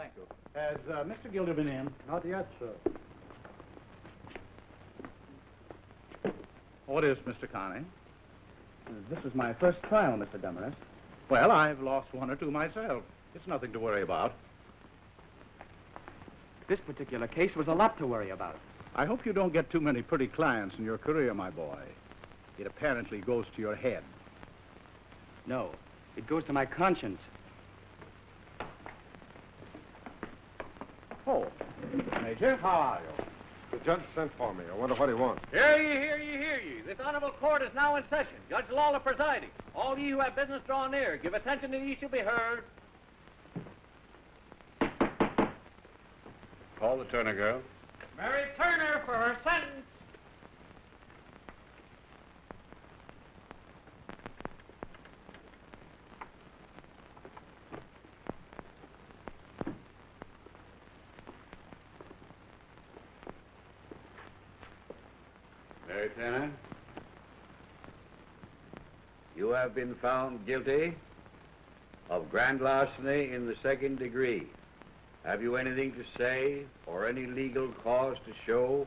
thank you. Has Mr. Gilder been in? Not yet, sir. What is, Mr. Connie? This is my first trial, Mr. Demarest. Well, I've lost one or two myself. It's nothing to worry about. This particular case was a lot to worry about. I hope you don't get too many pretty clients in your career, my boy. It apparently goes to your head. No, it goes to my conscience. Oh, Major, how are you? The judge sent for me. I wonder what he wants. Hear ye, hear ye, hear ye. This honorable court is now in session. Judge Lawler presiding. All ye who have business draw near. Give attention and ye shall be heard. Call the Turner girl. Mary Turner for her sentence. Mary Turner, you have been found guilty of grand larceny in the second degree. Have you anything to say or any legal cause to show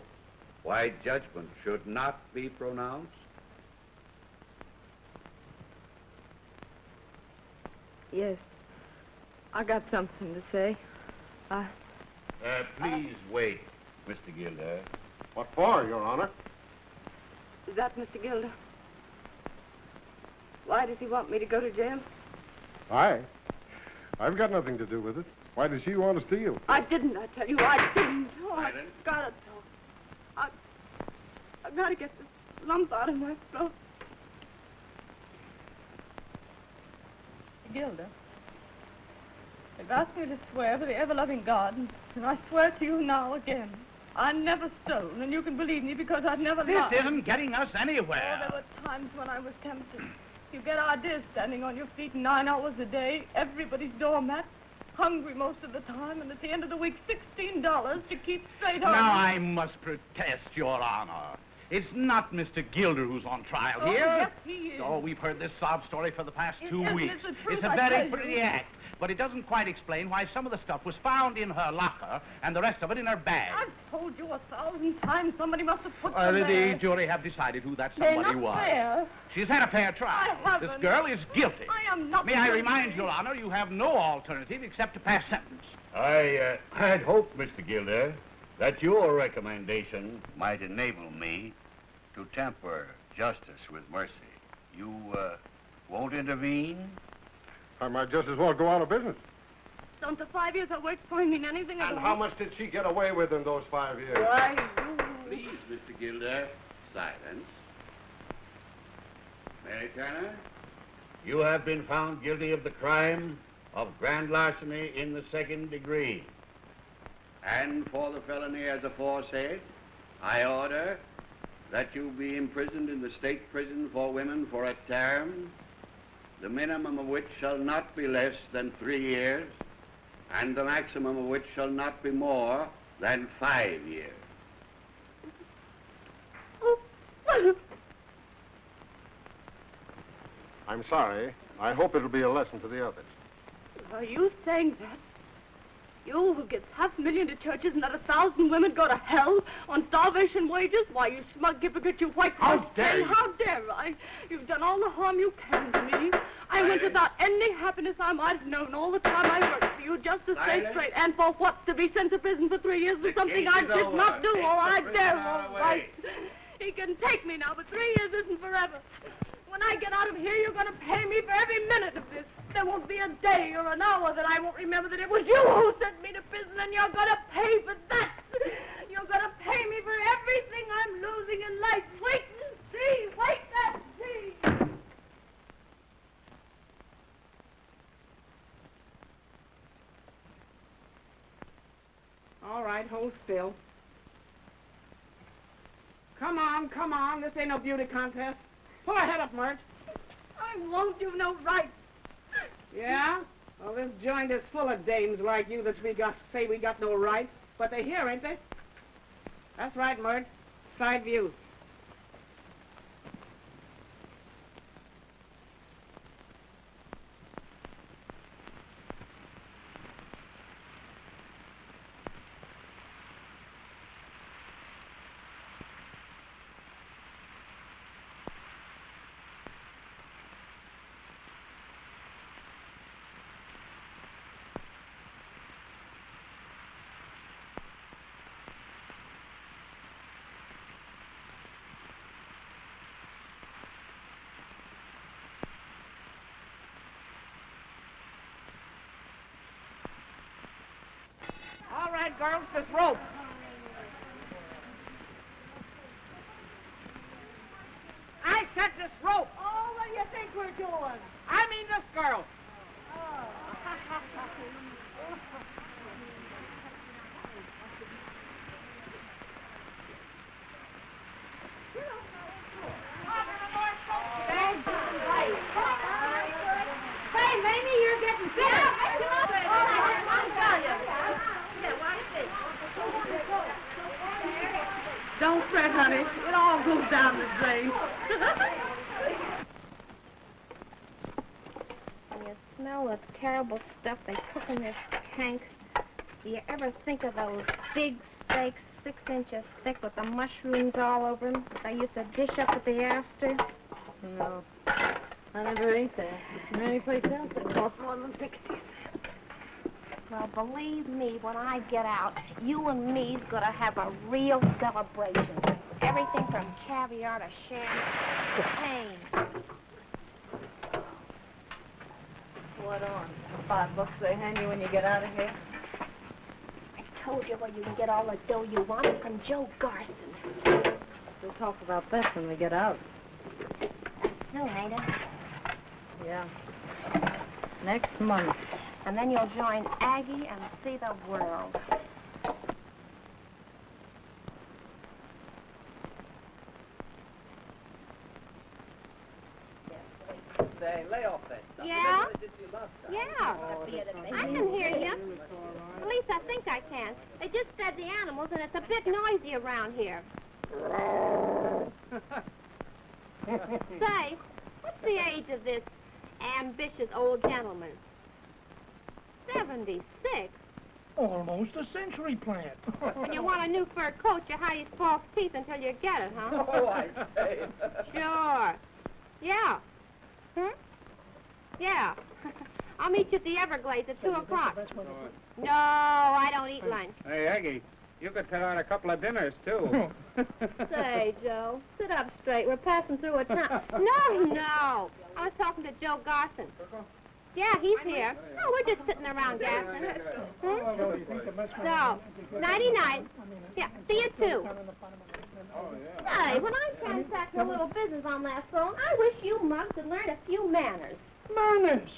why judgment should not be pronounced? Yes. I got something to say. Please wait, Mr. Gilder. What for, Your Honor? Is that Mr. Gilder? Why does he want me to go to jail? I've got nothing to do with it. Why does she want to steal? I didn't, I tell you. I didn't. Oh, I Silence. gotta talk. I've got to get this lump out of my throat. Gilder, they've asked me to swear by the ever-loving God, and I swear to you now again. I never stole, and you can believe me because I've never lied. This isn't getting us anywhere. Oh, there were times when I was tempted. You get ideas standing on your feet 9 hours a day, everybody's doormat, hungry most of the time, and at the end of the week, $16 to keep straight on. Now, I must protest, Your Honor. It's not Mr. Gilder who's on trial Oh, here. yes, he is. Oh, we've heard this sob story for the past It 2 isn't. weeks. It's the truth, It's a I very tell you. pretty act, but it doesn't quite explain why some of the stuff was found in her locker and the rest of it in her bag. I've told you 1,000 times somebody must have put The them there. jury have decided who that They're somebody not was. fair. She's had a fair trial. I haven't. This girl is guilty. I am not May I guilty. remind Your Honor, you have no alternative except to pass sentence. I'd hope, Mr. Gilder, that your recommendation might enable me to temper justice with mercy. You, won't intervene? I might just as well go out of business. Don't the 5 years I worked for him mean anything at all? And how much did she get away with in those 5 years? Why, Please, Mr. Gilder, silence. Mary Turner, you have been found guilty of the crime of grand larceny in the second degree. And for the felony as aforesaid, I order that you be imprisoned in the state prison for women for a term, the minimum of which shall not be less than 3 years, and the maximum of which shall not be more than 5 years. I'm sorry. I hope it'll be a lesson to the others. Are you saying that? You who gives $500,000 to churches and let 1,000 women go to hell on starvation wages? Why, you smug hypocrite, you white How faced dare thing, you? how dare I? You've done all the harm you can to me. I went without any happiness I might have known all the time I worked for you, just to stay Silence. straight. And for what? To be sent to prison for 3 years for The something case I is did over. not do. Take Oh, the I prisoner dare, all away. right. He can take me now, but 3 years isn't forever. When I get out of here, you're going to pay me for every minute of this. There won't be a day or an hour that I won't remember that it was you who sent me to prison, and you're going to pay for that. You're going to pay me for everything I'm losing in life. Wait and see. Wait and see. All right, hold still. Come on, come on. This ain't no beauty contest. Pull her head up, Mert. I won't. You've no right. Yeah? Well, this joint is full of dames like you that say we got no rights. But they're here, ain't they? That's right, Mert. Side view. right, girls, this rope. I said this rope. Oh, what do you think we're doing? I mean this girl. Hey, Mamie, you're getting big. Don't fret, honey. It all goes down the drain. You smell the terrible stuff they cook in their tanks. Do you ever think of those big steaks, 6 inches thick with the mushrooms all over them that I used to dish up at the Astor? No. I never ate that. Is there any place else that costs more than 60 cents? Well, believe me, when I get out, you and me's gonna have a real celebration. Everything from caviar to champagne. What on? The $5 they hand you when you get out of here? I told you where you can get all the dough you want from Joe Garson. We'll talk about that when we get out. Soon, ain't it? Yeah. Next month. And then you'll join Aggie and see the world. Say, lay off that stuff. Yeah? It's just your love stuff. Yeah. I can hear you. At least I think I can. They just fed the animals, and it's a bit noisy around here. Say, what's the age of this ambitious old gentleman? 76? Almost a century plant. And you want a new fur coat, you hide his false teeth until you get it, huh? Oh, I say. Sure. Yeah. Hmm? Yeah. I'll meet you at the Everglades at 2 o'clock. No, I don't eat lunch. Hey, Aggie, you could cut out a couple of dinners, too. Say, Joe, sit up straight. We're passing through a town. No. I was talking to Joe Garson. Yeah, he's here. Oh, we're just sitting around gassing. So, nighty-night. Yeah, see you too. Say, when I transacted a little business on that phone, I wish you mugs had learned a few manners. Manners.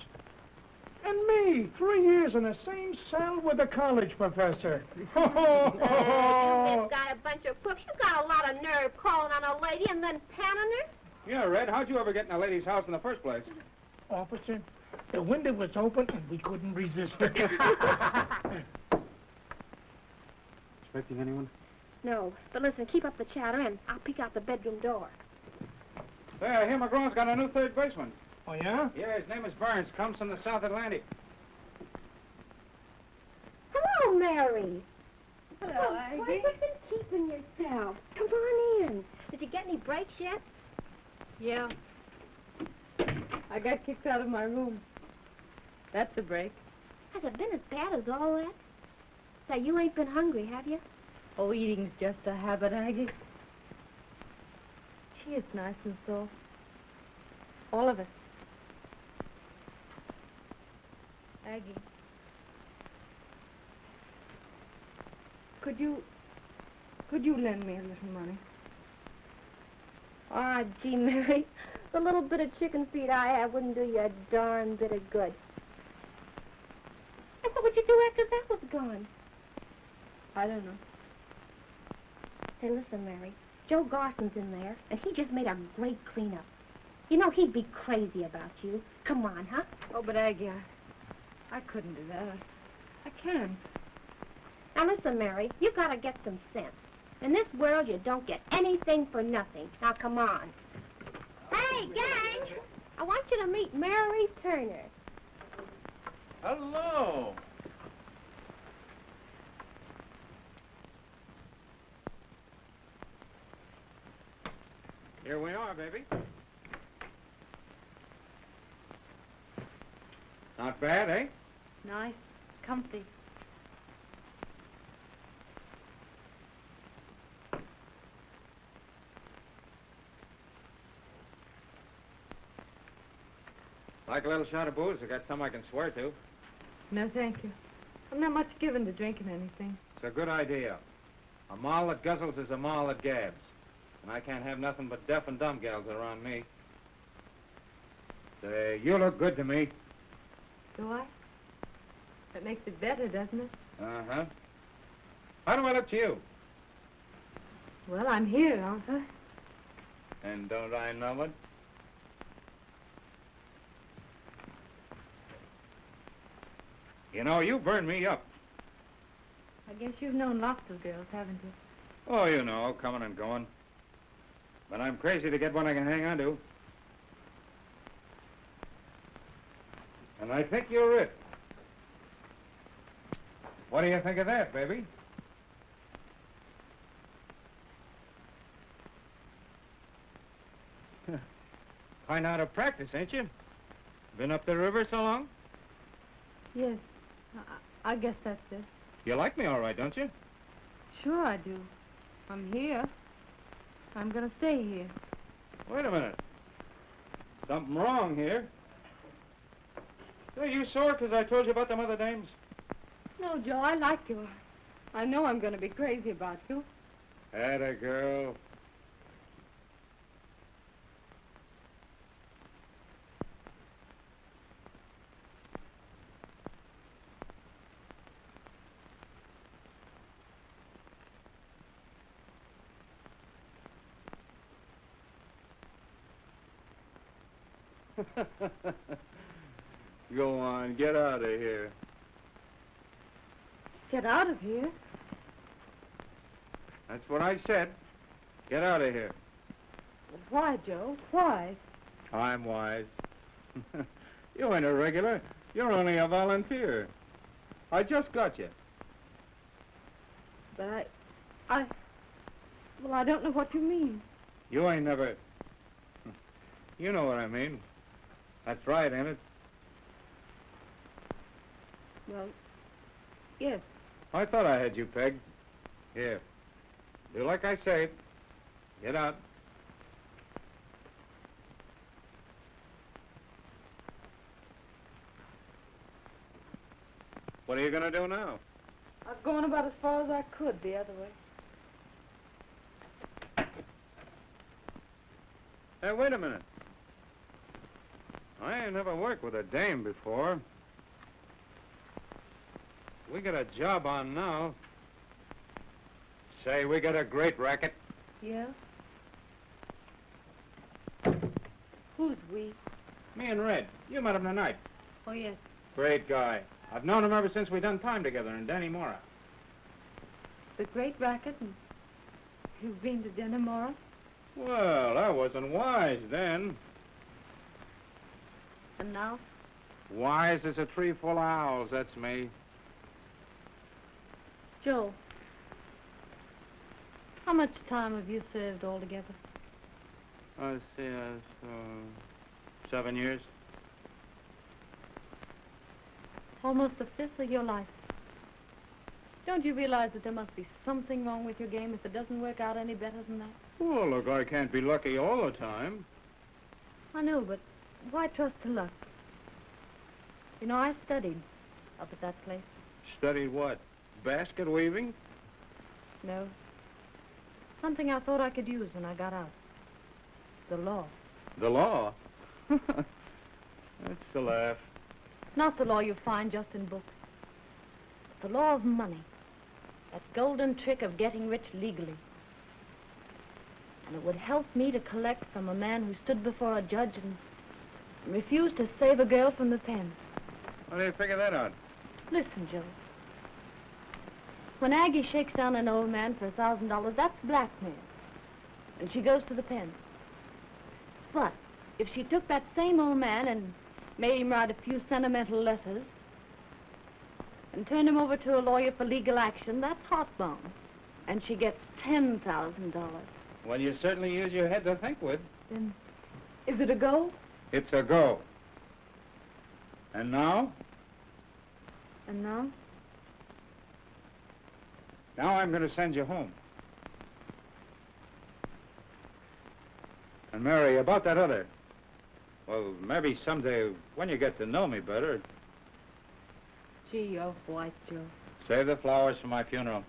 And me, 3 years in the same cell with a college professor. You've got a bunch of crooks. You got a lot of nerve calling on a lady and then panning her. Yeah, Red, how'd you ever get in a lady's house in the first place? Officer, the window was open and we couldn't resist it. Expecting anyone? No, but listen, keep up the chatter and I'll peek out the bedroom door. Say, I hear McGrawn's got a new third baseman. Oh, yeah? Yeah, his name is Burns. Comes from the South Atlantic. Hello, Mary. Hello, Why Aggie. have you been keeping yourself? Come on in. Did you get any breaks yet? Yeah. I got kicked out of my room. That's a break. Has it been as bad as all that? Say, you ain't been hungry, have you? Oh, eating's just a habit, Aggie. She is nice and soft. All of us. Aggie. Could you lend me a little money? Ah, gee, Mary, the little bit of chicken feed I have wouldn't do you a darn bit of good. And what would you do after that was gone? I don't know. Say, listen, Mary, Joe Garson's in there, and he just made a great cleanup. You know, he'd be crazy about you. Come on, huh? Oh, but Aggie, I couldn't do that. I can't. Now, listen, Mary, you gotta get some sense. In this world, you don't get anything for nothing. Now, come on. Hey, gang! I want you to meet Mary Turner. Hello. Here we are, baby. Not bad, eh? Nice, comfy. Like a little shot of booze? I got some I can swear to. No, thank you. I'm not much given to drinking anything. It's a good idea. A moll that guzzles is a moll that gabs. And I can't have nothing but deaf and dumb gals around me. Say, you look good to me. Do I? That makes it better, doesn't it? Uh-huh. How do I look to you? Well, I'm here, aren't I? And don't I know it? You know, you burned me up. I guess you've known lots of girls, haven't you? Oh, you know, coming and going. But I'm crazy to get one I can hang on to. And I think you're it. What do you think of that, baby? Kind out of practice, ain't you? Been up the river so long? Yes. I guess that's it. You like me all right, don't you? Sure I do. I'm here. I'm gonna stay here. Wait a minute. Something wrong here. Say, you sore 'cause I told you about them other dames? No, Joe, I like you. I know I'm gonna be crazy about you. Atta girl. Go on, get out of here. Get out of here? That's what I said. Get out of here. Why, Joe? Why? I'm wise. You ain't a regular. You're only a volunteer. I just got you. But well, I don't know what you mean. You ain't never... You know what I mean. That's right, ain't it? Well, yes. I thought I had you pegged. Here. Do like I say. Get out. What are you going to do now? I've gone about as far as I could the other way. Hey, wait a minute. I ain't never worked with a dame before. We got a job on now. Say, we got a great racket. Yeah? Who's we? Me and Red. You met him tonight. Oh, yes. Great guy. I've known him ever since we done time together in Dannemora. The great racket, and you've been to Dannemora? Well, I wasn't wise then. And now? Wise as a tree full of owls, that's me. Joe, how much time have you served altogether? Let's see, 7 years. Almost a fifth of your life. Don't you realize that there must be something wrong with your game if it doesn't work out any better than that? Well, look, I can't be lucky all the time. I know, but why trust to luck? You know, I studied up at that place. Studied what? Basket weaving? No. Something I thought I could use when I got out. The law. The law? That's a laugh. Not the law you find just in books. The law of money. That golden trick of getting rich legally. And it would help me to collect from a man who stood before a judge and refused to save a girl from the pen. How do you figure that out? Listen, Joe. When Aggie shakes down an old man for $1,000, that's blackmail. And she goes to the pen. But if she took that same old man and made him write a few sentimental letters and turned him over to a lawyer for legal action, that's Heart Balm. And she gets $10,000. Well, you certainly use your head to think with. Then is it a go? It's a go. And now? And now? Now I'm going to send you home. And Mary, about that other. Well, maybe someday, when you get to know me better. Gee, you're white, Joe. Save the flowers for my funeral.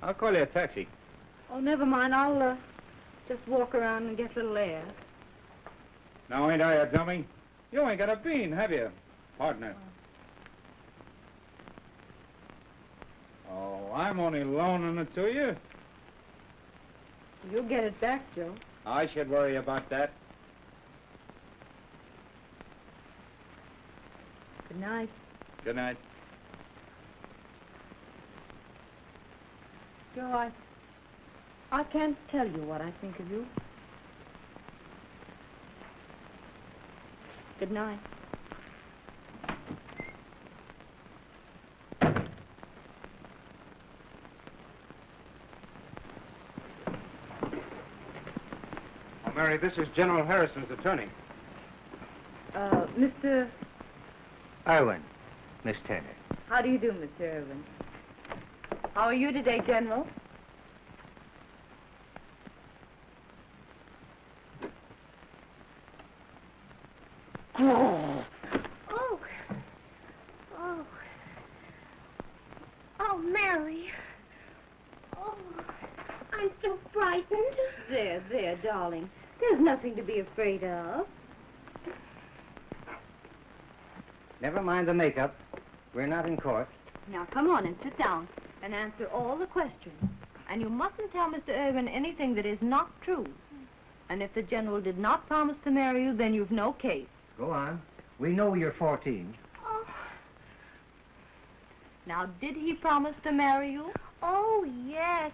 I'll call you a taxi. Oh, never mind. I'll just walk around and get a little air. Now, ain't I a dummy? You ain't got a bean, have you, partner? Oh, I'm only loaning it to you. You'll get it back, Joe. I should worry about that. Good night. Good night. Joe, I can't tell you what I think of you. Good night. Oh, Mary, this is General Harrison's attorney. Mr. Irwin, Miss Turner. How do you do, Mr. Irwin? How are you today, General? Oh. Oh, Mary. Oh, I'm so frightened. There, darling. There's nothing to be afraid of. Never mind the makeup. We're not in court. Now, come on and sit down and answer all the questions. And you mustn't tell Mr. Irwin anything that is not true. And if the General did not promise to marry you, then you've no case. Go on. We know you're 14. Oh. Now, did he promise to marry you? Oh, yes.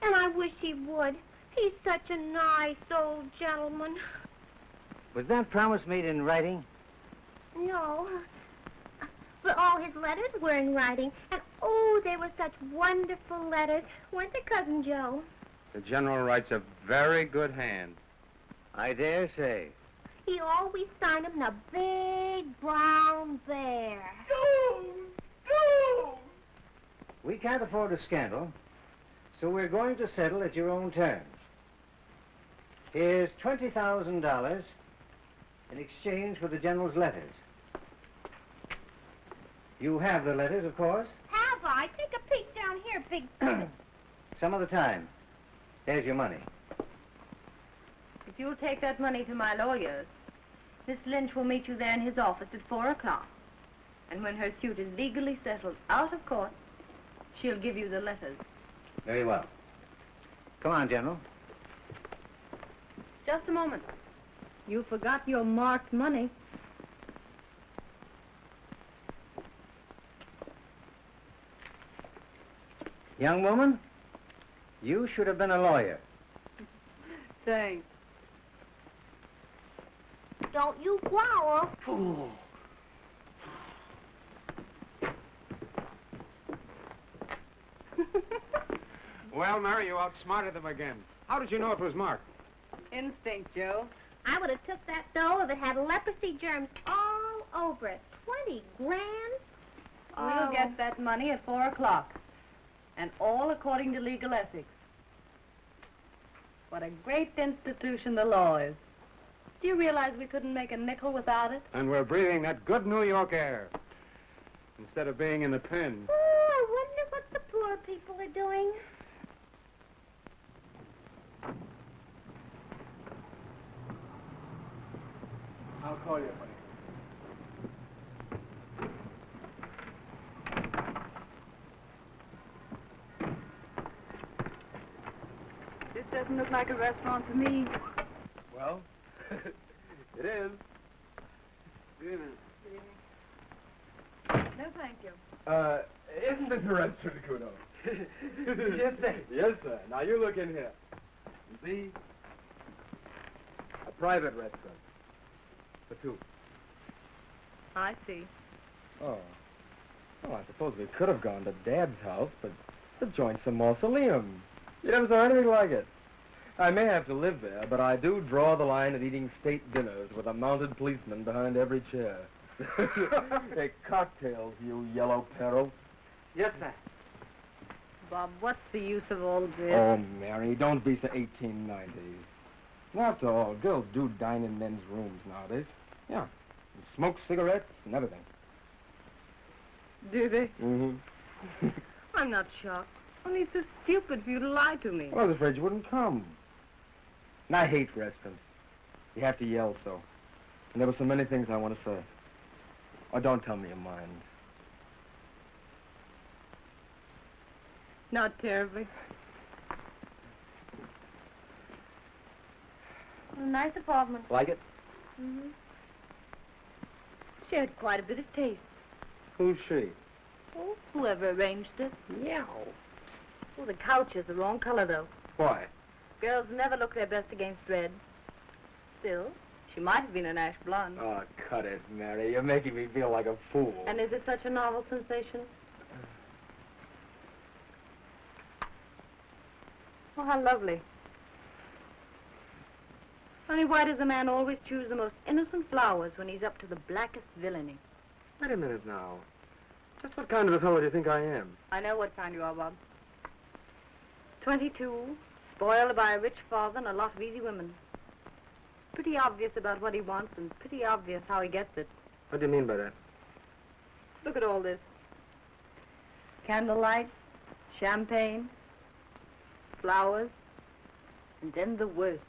And I wish he would. He's such a nice old gentleman. Was that promise made in writing? No. But all his letters were in writing. And, oh, they were such wonderful letters. Weren't they, Cousin Joe? The General writes a very good hand. I dare say. He always signed them in a big brown bear. We can't afford a scandal, so we're going to settle at your own terms. Here's $20,000 in exchange for the General's letters. You have the letters, of course. Have I? Take a peek down here, big... Some other time. There's your money. If you'll take that money to my lawyer's, Miss Lynch will meet you there in his office at 4 o'clock. And when her suit is legally settled out of court, she'll give you the letters. Very well. Come on, General. Just a moment. You forgot your marked money. Young woman, you should have been a lawyer. Thanks. Don't you growl. Well, Mary, you outsmarted them again. How did you know it was marked? Instinct, Joe. I would have took that dough if it had leprosy germs all over it. 20 grand? We'll get that money at 4 o'clock. And all according to legal ethics. What a great institution the law is. Do you realize we couldn't make a nickel without it? And we're breathing that good New York air. Instead of being in the pen. Oh, I wonder what the poor people are doing. I'll call you, buddy. This doesn't look like a restaurant to me. Well, it is. Good evening. No, thank you. Isn't this a restaurant, Kuno? Yes, sir. Yes, sir. Now, you look in here. You see? A private restaurant. For two. I see. Oh. Oh, I suppose we could have gone to Dad's house, but the joint's a mausoleum. You never saw anything like it. I may have to live there, but I do draw the line at eating state dinners with a mounted policeman behind every chair. Hey, cocktails, you yellow peril. Yes, sir. Bob, what's the use of all this? Oh, Mary, don't be so 1890. After all, girls do dine in men's rooms nowadays. Yeah. And smoke cigarettes and everything. Do they? Mm-hmm. I'm not shocked. Only it's so stupid for you to lie to me. Well, I was afraid you wouldn't come. And I hate restaurants. You have to yell so. And there were so many things I want to say. Oh, don't tell me your mind. Not terribly. A nice apartment. Like it? Mm-hmm. She had quite a bit of taste. Who's she? Oh, whoever arranged it. Meow. Oh, the couch is the wrong color, though. Why? Girls never look their best against red. Still, she might have been an ash blonde. Oh, cut it, Mary. You're making me feel like a fool. And is it such a novel sensation? Oh, how lovely. Only why does a man always choose the most innocent flowers when he's up to the blackest villainy? Wait a minute now. Just what kind of a fellow do you think I am? I know what kind you are, Bob. 22, spoiled by a rich father and a lot of easy women. Pretty obvious about what he wants and pretty obvious how he gets it. What do you mean by that? Look at all this. Candlelight, champagne, flowers, and then the worst.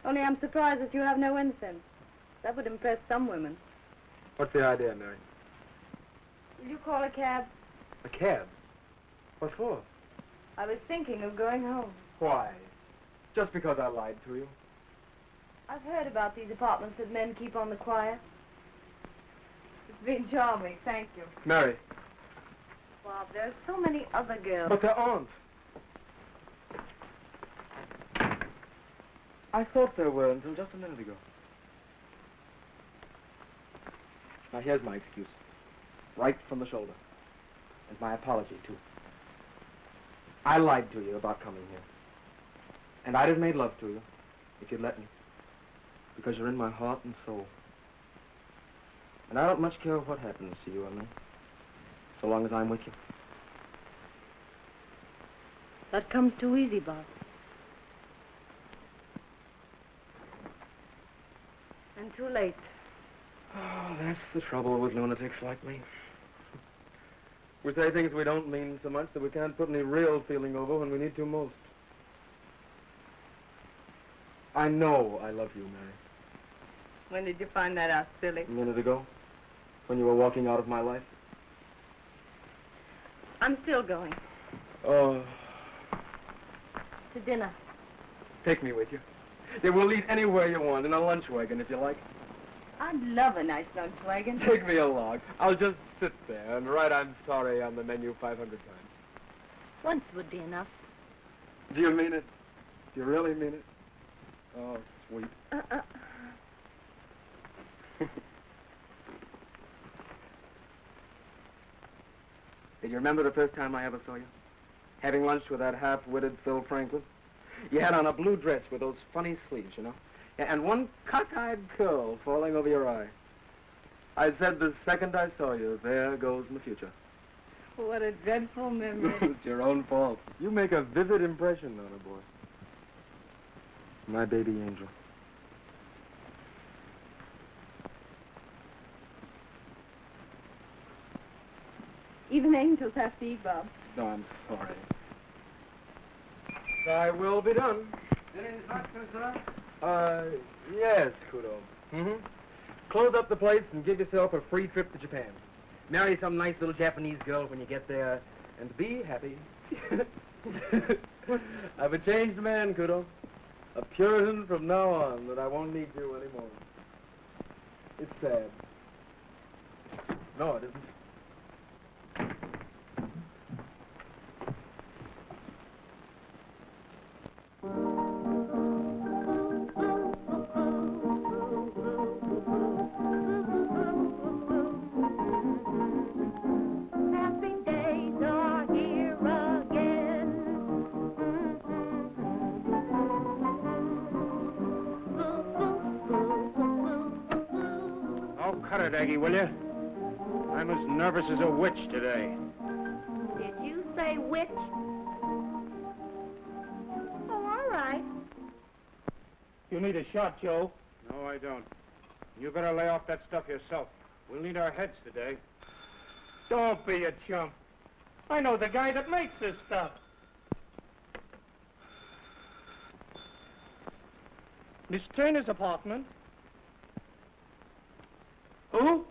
Only I'm surprised that you have no incense. That would impress some women. What's the idea, Mary? Will you call a cab? A cab? What for? I was thinking of going home. Why? Just because I lied to you? I've heard about these apartments that men keep on the quiet. It's been charming, thank you. Mary. Bob, there are so many other girls. But there aren't. I thought there were until just a minute ago. Now, here's my excuse. Right from the shoulder. And my apology, too. I lied to you about coming here. And I'd have made love to you, if you'd let me. Because you're in my heart and soul. And I don't much care what happens to you and me, so long as I'm with you. That comes too easy, Bob. And too late. Oh, that's the trouble with lunatics like me. We say things we don't mean so much that we can't put any real feeling over when we need to most. I know I love you, Mary. When did you find that out, silly? A minute ago, when you were walking out of my life. I'm still going. Oh, To dinner. take me with you. Yeah, we'll eat anywhere you want, in a lunch wagon, if you like. I'd love a nice lunch wagon. Take me along. I'll just sit there and write "I'm sorry" on the menu 500 times. Once would be enough. Do you mean it? Do you really mean it? Oh, sweet. Did you remember the first time I ever saw you? Having lunch with that half-witted Phil Franklin? You had on a blue dress with those funny sleeves, you know? Yeah, and one cockeyed curl falling over your eye. I said the second I saw you, there goes my future. What a dreadful memory. It's your own fault. You make a vivid impression on a boy. My baby angel. Even angels have to eat, Bob. No, I'm sorry. I will be done. Any instructions, sir? Yes, Kudo. Mm-hmm. Close up the place and give yourself a free trip to Japan. Marry some nice little Japanese girl when you get there, and be happy. I'm a changed man, Kudo. A Puritan from now on, that I won't need you anymore. It's sad. No, it isn't. Aggie, will you? I'm as nervous as a witch today. Did you say witch? Oh, all right. You need a shot, Joe. No, I don't. You better lay off that stuff yourself. We'll need our heads today. Don't be a chump. I know the guy that makes this stuff. Miss Turner's apartment. Who?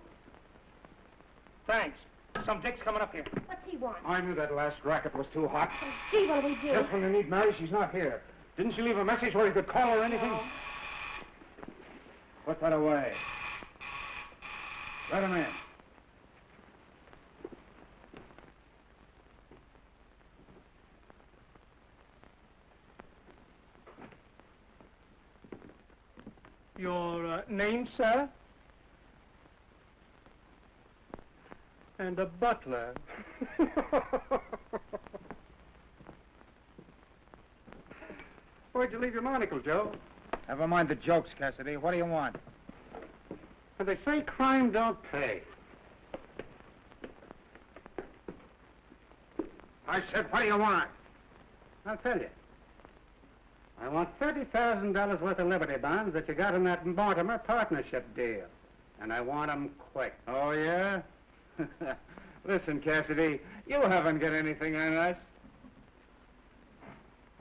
Thanks. Some dick's coming up here. What's he want? I knew that last racket was too hot. Oh, gee, what'll we do? Just when you need Mary, she's not here. Didn't she leave a message where you could call her or anything? No. Put that away. Let him in. Your name, sir? And a butler. Where'd you leave your monocle, Joe? Never mind the jokes, Cassidy. What do you want? And they say crime don't pay. I said, what do you want? I'll tell you. I want $30,000 worth of Liberty bonds that you got in that Mortimer partnership deal. And I want 'em quick. Oh, yeah? Listen, Cassidy, you haven't got anything on us.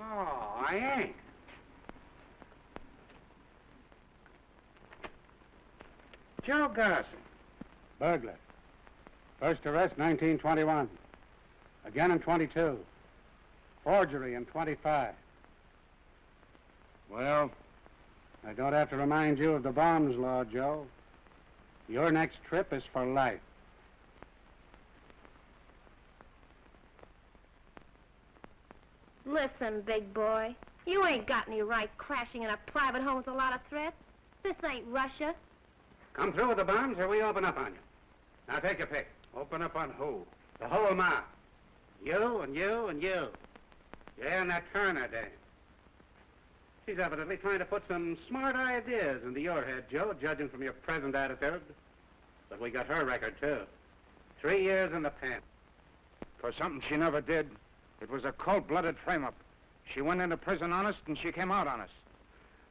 Oh, I ain't. Joe Garson, burglar. First arrest, 1921. Again in 22. Forgery in 25. Well, I don't have to remind you of the bombs law, Joe. Your next trip is for life. Listen, big boy. You ain't got any right crashing in a private home with a lot of threats. This ain't Russia. Come through with the bombs or we open up on you. Now take your pick. Open up on who? The whole mob. You and you and you. Yeah, and that Turner dame. She's evidently trying to put some smart ideas into your head, Joe, judging from your present attitude. But we got her record, too. 3 years in the pen. For something she never did. It was a cold-blooded frame-up. She went into prison honest and she came out honest.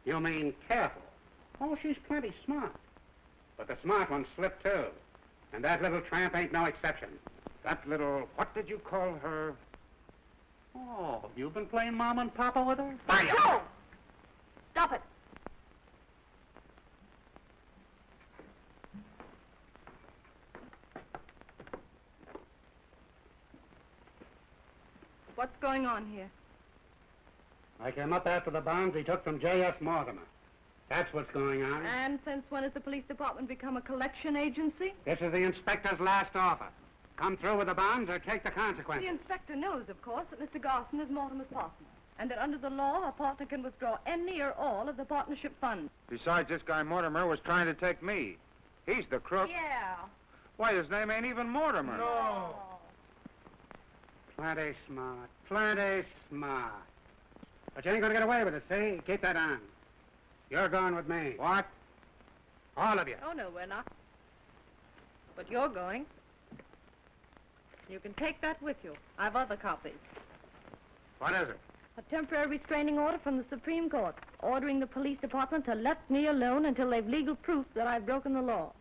You mean careful? Oh, she's plenty smart. But the smart ones slip, too. And that little tramp ain't no exception. That little, what did you call her? Oh, you've been playing Mom and Papa with her? No! Stop it. What's going on here? I came up after the bonds he took from J.S. Mortimer. That's what's going on. And since when has the police department become a collection agency? This is the inspector's last offer. Come through with the bonds or take the consequences. The inspector knows, of course, that Mr. Garson is Mortimer's partner, and that under the law, a partner can withdraw any or all of the partnership funds. Besides, this guy Mortimer was trying to take me. He's the crook. Yeah. Why, his name ain't even Mortimer. No. Plenty smart. Plenty smart. But you ain't gonna get away with it, see? Keep that on. You're going with me. What? All of you. Oh, no, we're not. But you're going. You can take that with you. I've other copies. What is it? A temporary restraining order from the Supreme Court, ordering the police department to let me alone until they've legal proof that I've broken the law.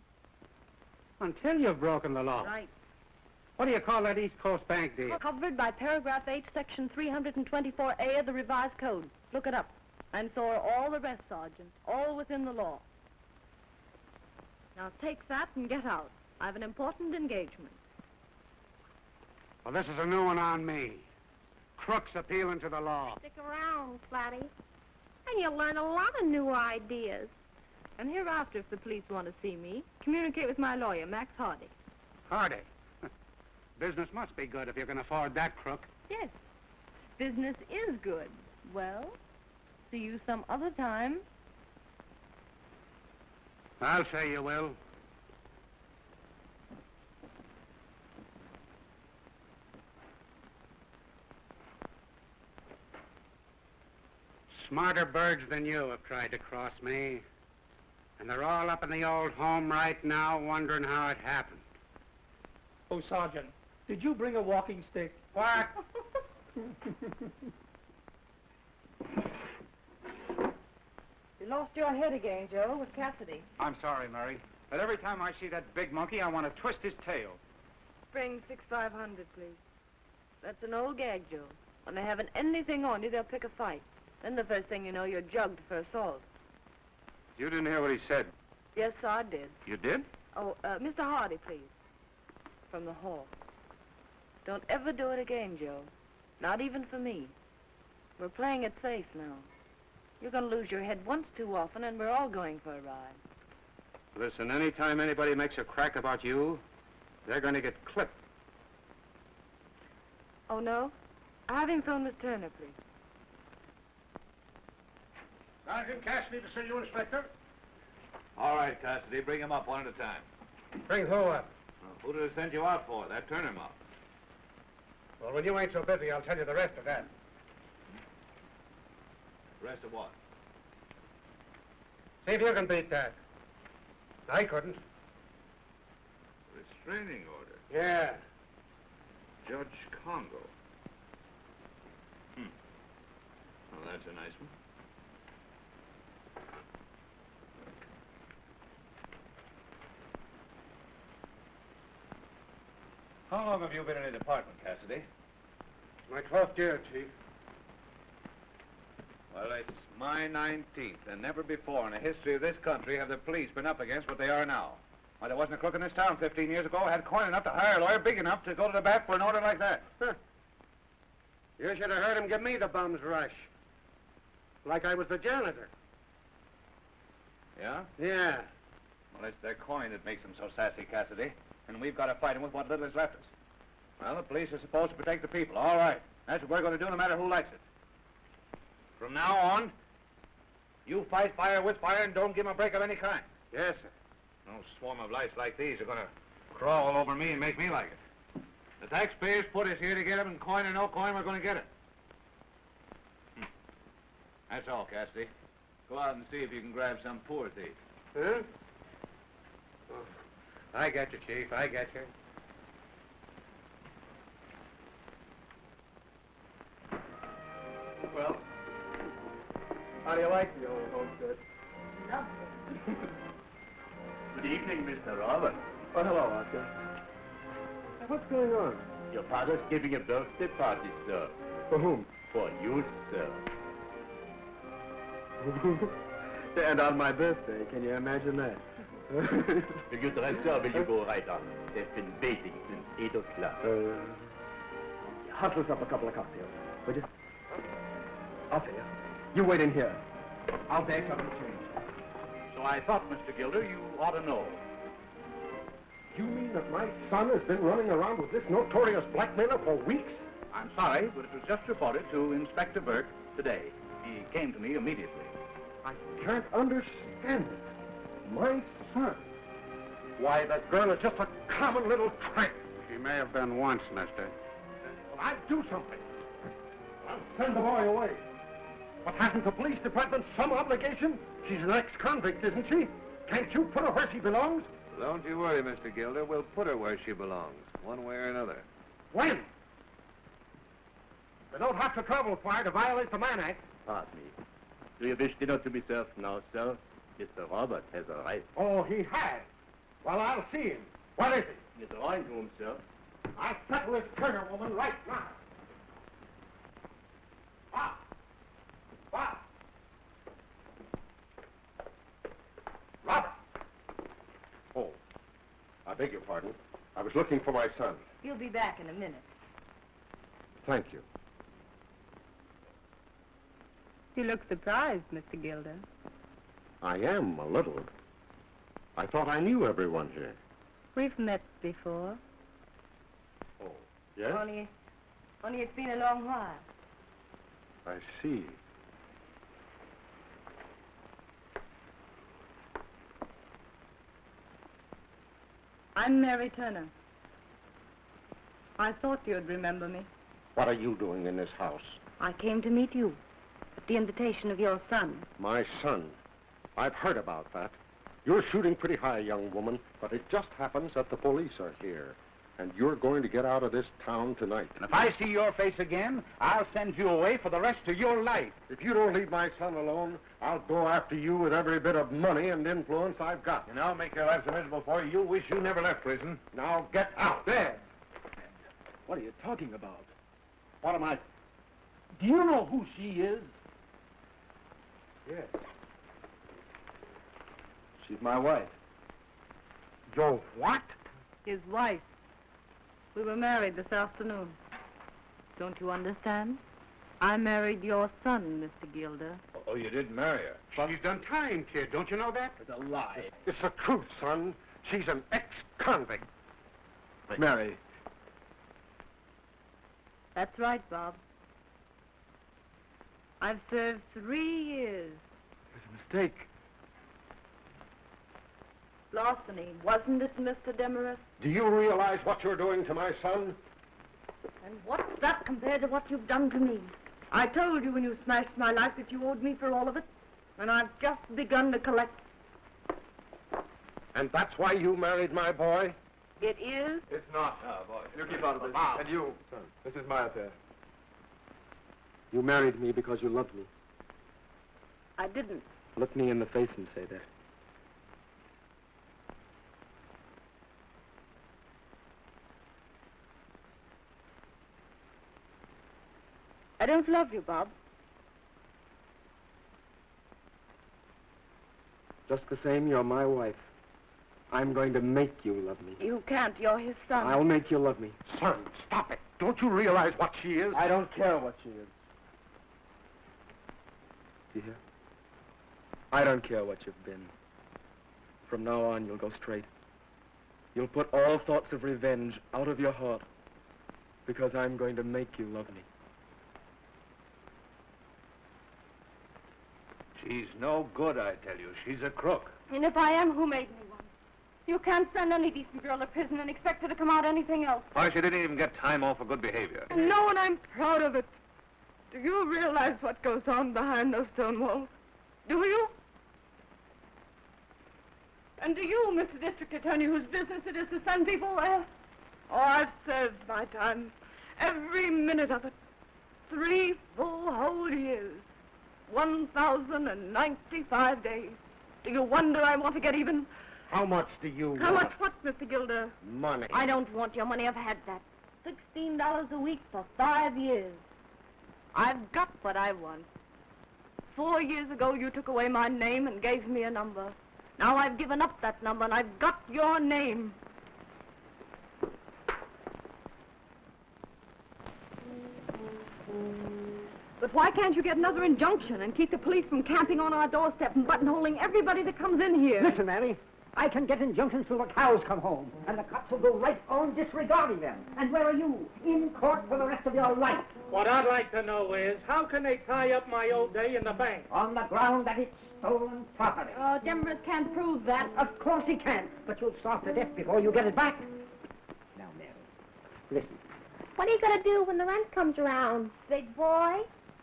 Until you've broken the law. Right. What do you call that East Coast Bank deal? Covered by paragraph 8, section 324A of the revised code. Look it up. And so are all the rest, Sergeant. All within the law. Now take that and get out. I have an important engagement. Well, this is a new one on me. Crooks appealing to the law. Stick around, Flatty. And you'll learn a lot of new ideas. And hereafter, if the police want to see me, communicate with my lawyer, Max Hardy. Hardy. Business must be good if you can afford that crook. Yes. Business is good. Well, see you some other time. I'll say you will. Smarter birds than you have tried to cross me. And they're all up in the old home right now wondering how it happened. Oh, Sergeant, did you bring a walking stick? What? You lost your head again, Joe, with Cassidy. I'm sorry, Mary. But every time I see that big monkey, I want to twist his tail. Spring 6500, please. That's an old gag, Joe. When they haven't anything on you, they'll pick a fight. Then the first thing you know, you're jugged for assault. You didn't hear what he said. Yes, sir, I did. You did? Oh, Mr. Hardy, please. From the hall. Don't ever do it again, Joe. Not even for me. We're playing it safe now. You're going to lose your head once too often, and we're all going for a ride. Listen, anytime anybody makes a crack about you, they're going to get clipped. Oh, no? Have him phone Miss Turner, please. Sergeant Cassidy to see you, Inspector. All right, Cassidy, bring him up one at a time. Bring who up? Well, who did I send you out for? That Turner mob. Well, when you ain't so busy, I'll tell you the rest of that. Rest of what? See if you can beat that. I couldn't. Restraining order. Yeah. Judge Congo. Well, that's a nice one. How long have you been in the department, Cassidy? My 12th year, Chief. Well, it's my 19th, and never before in the history of this country have the police been up against what they are now. Why, there wasn't a crook in this town 15 years ago who had coin enough to hire a lawyer big enough to go to the bat for an order like that. Huh. You should have heard him give me the bum's rush. Like I was the janitor. Yeah? Yeah. Well, it's their coin that makes them so sassy, Cassidy. And we've got to fight them with what little is left us. Well, the police are supposed to protect the people. All right. That's what we're going to do no matter who likes it. From now on, you fight fire with fire and don't give them a break of any kind. Yes, sir. No swarm of lice like these are going to crawl all over me and make me like it. The taxpayers put us here to get them, and coin or no coin, we're going to get it. That's all, Cassidy. Go out and see if you can grab some poor thief. Huh? Oh, I get you, Chief. I get you. Well, how do you like the old homestead? Lovely. Good evening, Mr. Robert. Oh, hello, Oscar. Hey, what's going on? Your father's giving a birthday party, sir. For whom? For you, sir. And on my birthday, can you imagine that? Will you dress, sir? Will you go right on? They've been waiting since 8 o'clock. Hustle us up a couple of cocktails, would you? I'll pay you. You wait in here. I'll dash up the change. So I thought, Mr. Gilder, you ought to know. You mean that my son has been running around with this notorious blackmailer for weeks? I'm sorry, but it was just reported to Inspector Burke today. He came to me immediately. I can't understand it. My son. Why, that girl is just a common little tramp. She may have been once, mister. Well, I'll do something. I'll send the boy away. But hasn't the police department some obligation? She's an ex-convict, isn't she? Can't you put her where she belongs? Don't you worry, Mr. Gilder. We'll put her where she belongs, one way or another. When? They don't have to travel far to violate the Mann Act. Pardon me. Do you wish dinner to be served now, sir? Mr. Robert has arrived. Oh, he has. Well, I'll see him. What is it? In the drawing room, sir. I'll settle this Turner woman right now. What? What? Robert! Oh, I beg your pardon. I was looking for my son. He'll be back in a minute. Thank you. You look surprised, Mr. Gilder. I am, a little. I thought I knew everyone here. We've met before. Oh, yes? Only it's been a long while. I see. I'm Mary Turner. I thought you'd remember me. What are you doing in this house? I came to meet you at the invitation of your son. My son. I've heard about that. You're shooting pretty high, young woman, but it just happens that the police are here. And you're going to get out of this town tonight. And if I see your face again, I'll send you away for the rest of your life. If you don't leave my son alone, I'll go after you with every bit of money and influence I've got. And I'll make your life so miserable for you, you wish you never left prison. Now get out. There. What are you talking about? What am I... Do you know who she is? Yes. She's my wife. Joe, what? His wife. We were married this afternoon. Don't you understand? I married your son, Mr. Gilder. Oh, you didn't marry her? She's done time, kid. Don't you know that? It's a lie. It's the truth, son. She's an ex-convict. Mary. That's right, Bob. I've served 3 years. It's a mistake. Larceny, wasn't it, Mr. Demarest? Do you realize what you're doing to my son? And what's that compared to what you've done to me? I told you when you smashed my life that you owed me for all of it. And I've just begun to collect. And that's why you married my boy? It is? It's not. Boy. You keep out of this. Bob. And you, son, this is my affair. You married me because you loved me. I didn't. Look me in the face and say that. I don't love you, Bob. Just the same, you're my wife. I'm going to make you love me. You can't. You're his son. I'll make you love me. Son, stop it. Don't you realize what she is? I don't care what she is. You hear? I don't care what you've been. From now on, you'll go straight. You'll put all thoughts of revenge out of your heart because I'm going to make you love me. She's no good, I tell you. She's a crook. And if I am, who made me one? You can't send any decent girl to prison and expect her to come out anything else. Why, she didn't even get time off for good behavior. No, and I'm proud of it. Do you realize what goes on behind those stone walls? Do you? And do you, Mr. District Attorney, whose business it is to send people there? Oh, I've served my time. Every minute of it. 3 full whole years. 1,095 days. Do you wonder I want to get even? How much do you How want? much what, Mr. Gilder? Money. I don't want your money. I've had that. $16 a week for 5 years. I've got what I want. 4 years ago, you took away my name and gave me a number. Now I've given up that number, and I've got your name. But why can't you get another injunction and keep the police from camping on our doorstep and buttonholing everybody that comes in here? Listen, Mary. I can get injunctions till the cows come home, and the cops will go right on disregarding them. And where are you? In court for the rest of your life. What I'd like to know is, how can they tie up my old day in the bank? On the ground that it's stolen property. Oh, Demarest can't prove that. Of course he can, but you'll starve to death before you get it back. Now, Mary, listen. What are you going to do when the rent comes around, big boy?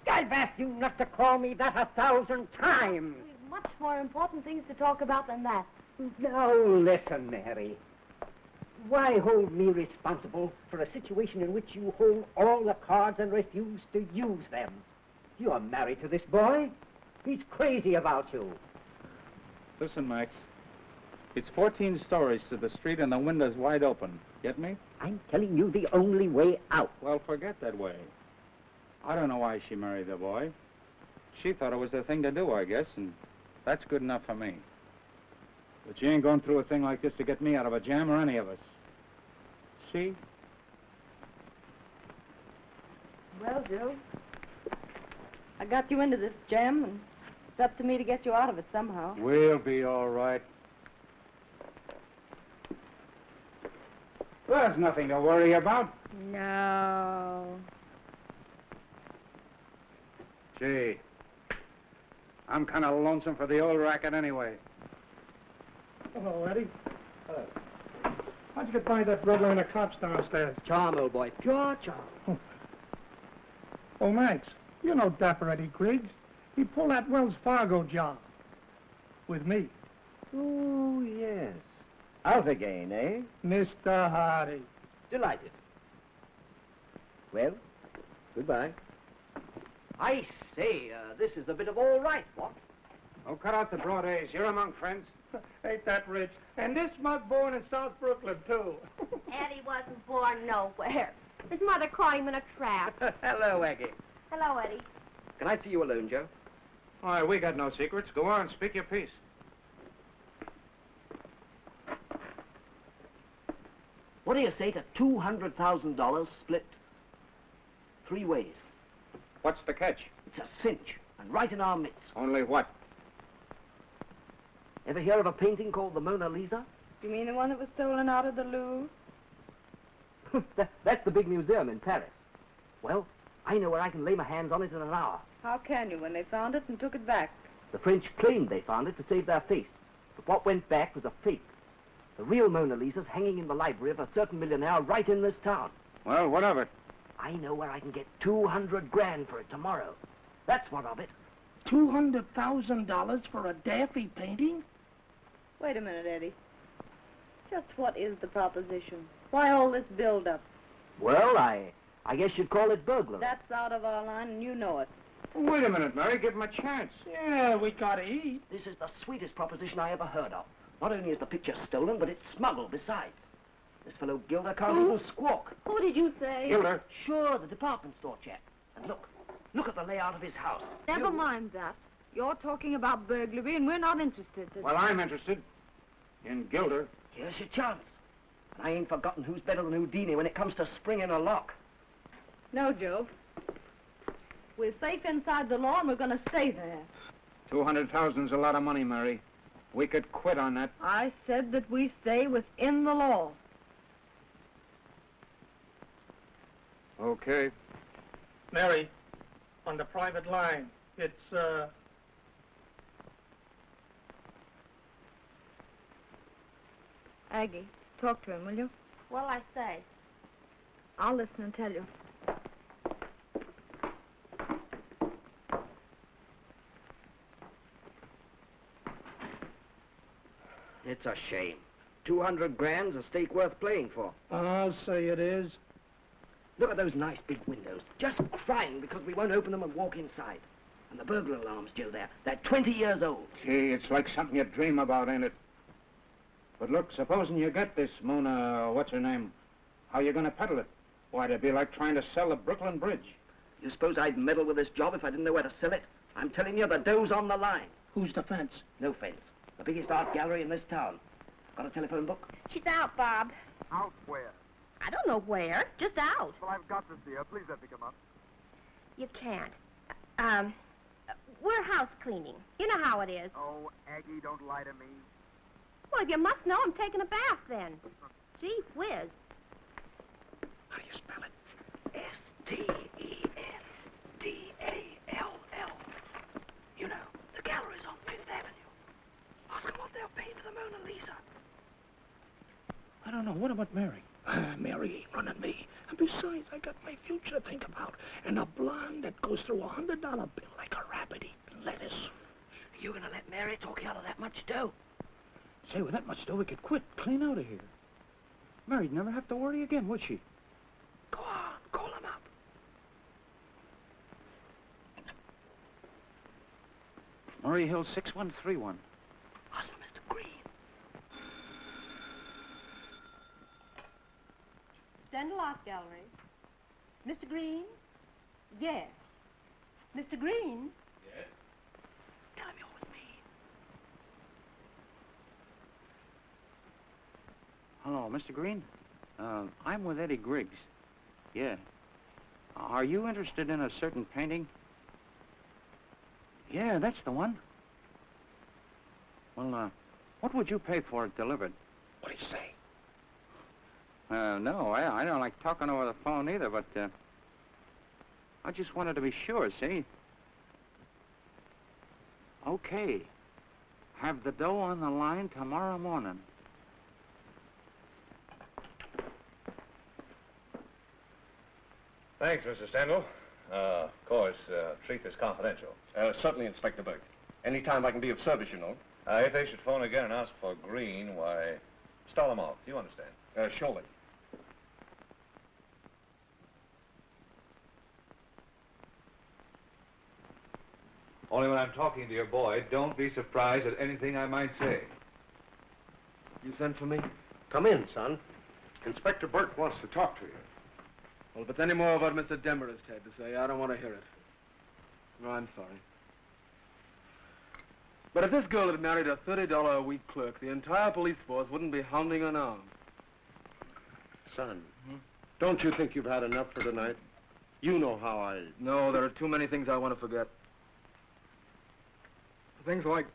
I've asked you not to call me that 1,000 times. We've much more important things to talk about than that. Now, listen, Mary. Why hold me responsible for a situation in which you hold all the cards and refuse to use them? You're married to this boy. He's crazy about you. Listen, Max. It's 14 stories to the street and the window's wide open. Get me? I'm telling you the only way out. Well, forget that way. I don't know why she married the boy. She thought it was the thing to do, I guess, and that's good enough for me. But she ain't going through a thing like this to get me out of a jam or any of us. See? Well, Joe, I got you into this jam, and it's up to me to get you out of it somehow. We'll be all right. There's nothing to worry about. No. Gee, I'm kind of lonesome for the old racket anyway. Hello, Eddie. How'd you get by that red line of cops downstairs? Charm, old boy. Pure charm. Oh, Max, you know Dapper Eddie Griggs. He pulled that Wells Fargo job. With me. Oh, yes. Out again, eh? Mr. Hardy. Delighted. Well, goodbye. I say, this is a bit of all right, what? Oh, cut out the broad A's. You're among friends. Ain't that rich? And this mug born in South Brooklyn, too. Eddie wasn't born nowhere. Is Mother caught him in a trap? Hello, Aggie. Hello, Eddie. Can I see you alone, Joe? All right, we got no secrets. Go on, speak your piece. What do you say to $200,000 split 3 ways? What's the catch? It's a cinch, and right in our midst. Only what? Ever hear of a painting called the Mona Lisa? You mean the one that was stolen out of the Louvre? That's the big museum in Paris. Well, I know where I can lay my hands on it in an hour. How can you when they found it and took it back? The French claimed they found it to save their face, but what went back was a fake. The real Mona Lisa's hanging in the library of a certain millionaire right in this town. Well, what of it? I know where I can get 200 grand for it tomorrow. That's what of it. $200,000 for a daffy painting? Wait a minute, Eddie. Just what is the proposition? Why all this build-up? Well, I guess you'd call it burglary. That's out of our line, and you know it. Wait a minute, Mary. Give him a chance. Yeah, we gotta eat. This is the sweetest proposition I ever heard of. Not only is the picture stolen, but it's smuggled besides. This fellow Gilder can't even squawk. Who did you say? Gilder. Sure, the department store chap. And look at the layout of his house. Never mind that. You're talking about burglary, and we're not interested. Well, I'm interested in Gilder. Here's your chance. And I ain't forgotten who's better than Houdini when it comes to springing a lock. No, Joe. We're safe inside the law, and we're going to stay there. 200,000's a lot of money, Mary. We could quit on that. I said that we stay within the law. Okay. Mary, on the private line, it's, Aggie, talk to him, will you? What'll I say? I'll listen and tell you. It's a shame. 200 grand's a stake worth playing for. I'll say it is. Look at those nice big windows. Just crying because we won't open them and walk inside. And the burglar alarms, Joe, they're 20 years old. Gee, it's like something you dream about, ain't it? But look, supposing you get this Mona, what's her name? How you gonna peddle it? Why, it'd be like trying to sell the Brooklyn Bridge. You suppose I'd meddle with this job if I didn't know where to sell it? I'm telling you, the dough's on the line. Who's the fence? No fence. The biggest art gallery in this town. Got a telephone book? She's out, Bob. Out where? I don't know where. Just out. Well, I've got to see her. Please let me come up. You can't. We're house cleaning. You know how it is. Oh, Aggie, don't lie to me. Well, you must know I'm taking a bath then. Gee whiz. How do you spell it? S-T-E-N-D-A-L-L. You know, the gallery's on 5th Avenue. Ask them what they'll pay for the Mona Lisa. I don't know. What about Mary? Mary ain't running me. And besides, I got my future to think about. And a blonde that goes through $100 bill like a rabbit eating lettuce. You gonna let Mary talk you out of that much dough? Say, with that much dough, we could quit, clean out of here. Mary'd never have to worry again, would she? Go on, call him up. Murray Hill 6131. Ask for Mr. Green. Stendhal Art Gallery. Mr. Green? Yes. Mr. Green? Yes? Tell him you're with me. Hello, Mr. Green? I'm with Eddie Griggs. Yeah. Are you interested in a certain painting? Yeah, that's the one. Well, what would you pay for it delivered? What do you say? No, I don't like talking over the phone either, but, I just wanted to be sure, see? Okay. Have the dough on the line tomorrow morning. Thanks, Mr. Stendhal. Of course, treat this confidential. Certainly, Inspector Burke. Any time I can be of service, you know. If they should phone again and ask for Green, why, stall them off. Do you understand? Surely. Only when I'm talking to your boy, don't be surprised at anything I might say. You sent for me? Come in, son. Inspector Burke wants to talk to you. Well, if it's any more of what Mr. Demarest had to say, I don't want to hear it. No, I'm sorry. But if this girl had married a $30 a week clerk, the entire police force wouldn't be hounding her now. Son, don't you think you've had enough for tonight? You know how I... No, there are too many things I want to forget. Things like...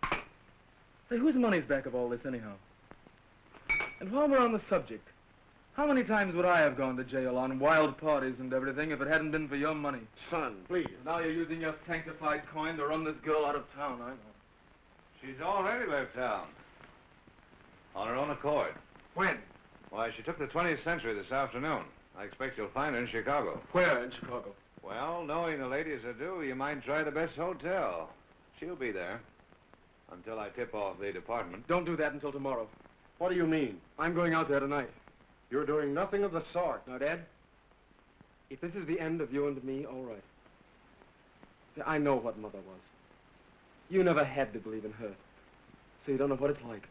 Say, whose money's back of all this, anyhow? And while we're on the subject, how many times would I have gone to jail on wild parties and everything if it hadn't been for your money? Son, please. Now you're using your sanctified coin to run this girl out of town, I know. She's already left town. On her own accord. When? Why, she took the 20th century this afternoon. I expect you'll find her in Chicago. Where in Chicago? Well, knowing the lady as I do, you might try the best hotel. She'll be there. Until I tip off the department. Don't do that until tomorrow. What do you mean? I'm going out there tonight. You're doing nothing of the sort. Now, Dad, if this is the end of you and me, all right. See, I know what Mother was. You never had to believe in her, so you don't know what it's like.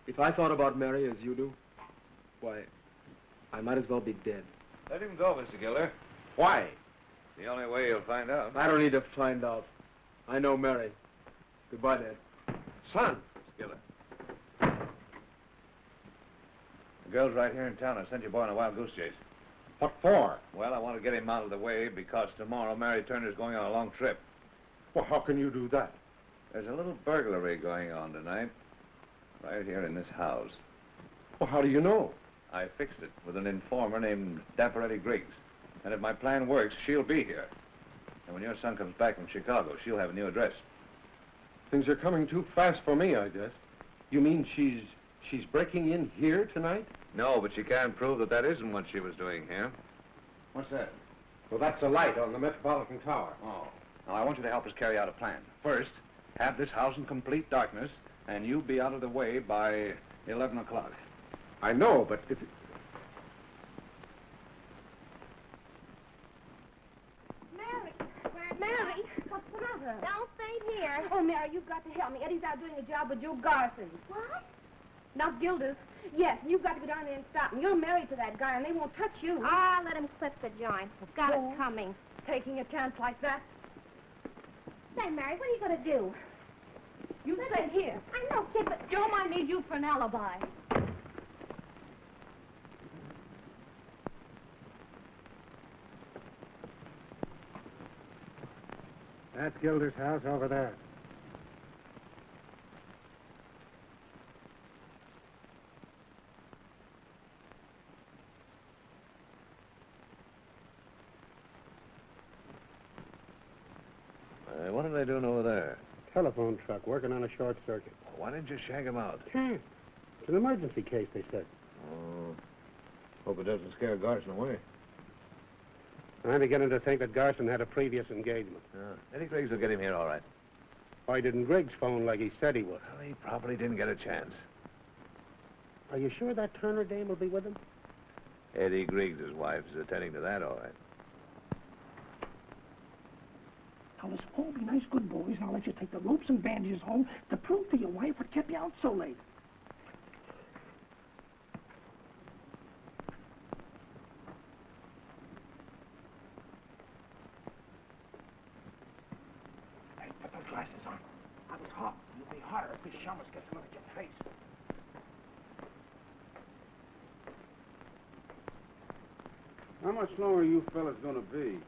If I thought about Mary as you do, why, I might as well be dead. Let him go, Mr. Gilder. Why? The only way you'll find out. I don't need to find out. I know Mary. Goodbye, Dad. Son. Mr. Gilder. The girl's right here in town. I sent your boy on a wild goose chase. What for? Well, I want to get him out of the way because tomorrow Mary Turner's going on a long trip. Well, how can you do that? There's a little burglary going on tonight. Right here in this house. Well, how do you know? I fixed it with an informer named Dapper Eddie Griggs. And if my plan works, she'll be here. And when your son comes back from Chicago, she'll have a new address. Things are coming too fast for me, I guess. You mean she's breaking in here tonight? No, but she can't prove that that isn't what she was doing here. What's that? Well, that's a light on the Metropolitan Tower. Oh. Now, I want you to help us carry out a plan. First, have this house in complete darkness, and you be out of the way by 11 o'clock. I know, but if... Mary, what's the matter? Don't faint here. Oh, Mary, you've got to help me. Eddie's out doing a job with Joe Garson. What? Not Gilder's. Yes, you've got to go down there and stop him. You're married to that guy, and they won't touch you. Ah, let him clip the joint. It's got it coming. Taking a chance like that? Say, Mary, what are you going to do? You stay here. I know, kid, but Joe might need you for an alibi. That's Gilder's house over there. What are they doing over there? Telephone truck working on a short circuit. Why didn't you shag him out? Can't. It's an emergency case, they said. Oh. Hope it doesn't scare Garson away. I'm beginning to think that Garson had a previous engagement. Eddie Griggs will get him here all right. Why didn't Griggs phone like he said he would? Well, he probably didn't get a chance. Are you sure that Turner dame will be with him? Eddie Griggs' wife is attending to that all right. Now, let's all be nice good boys, and I'll let you take the ropes and bandages home to prove to your wife what kept you out so late. Hey, put those glasses on. I was hot. You'll be hotter if this shamus gets a look at your face. How much longer are you fellas going to be?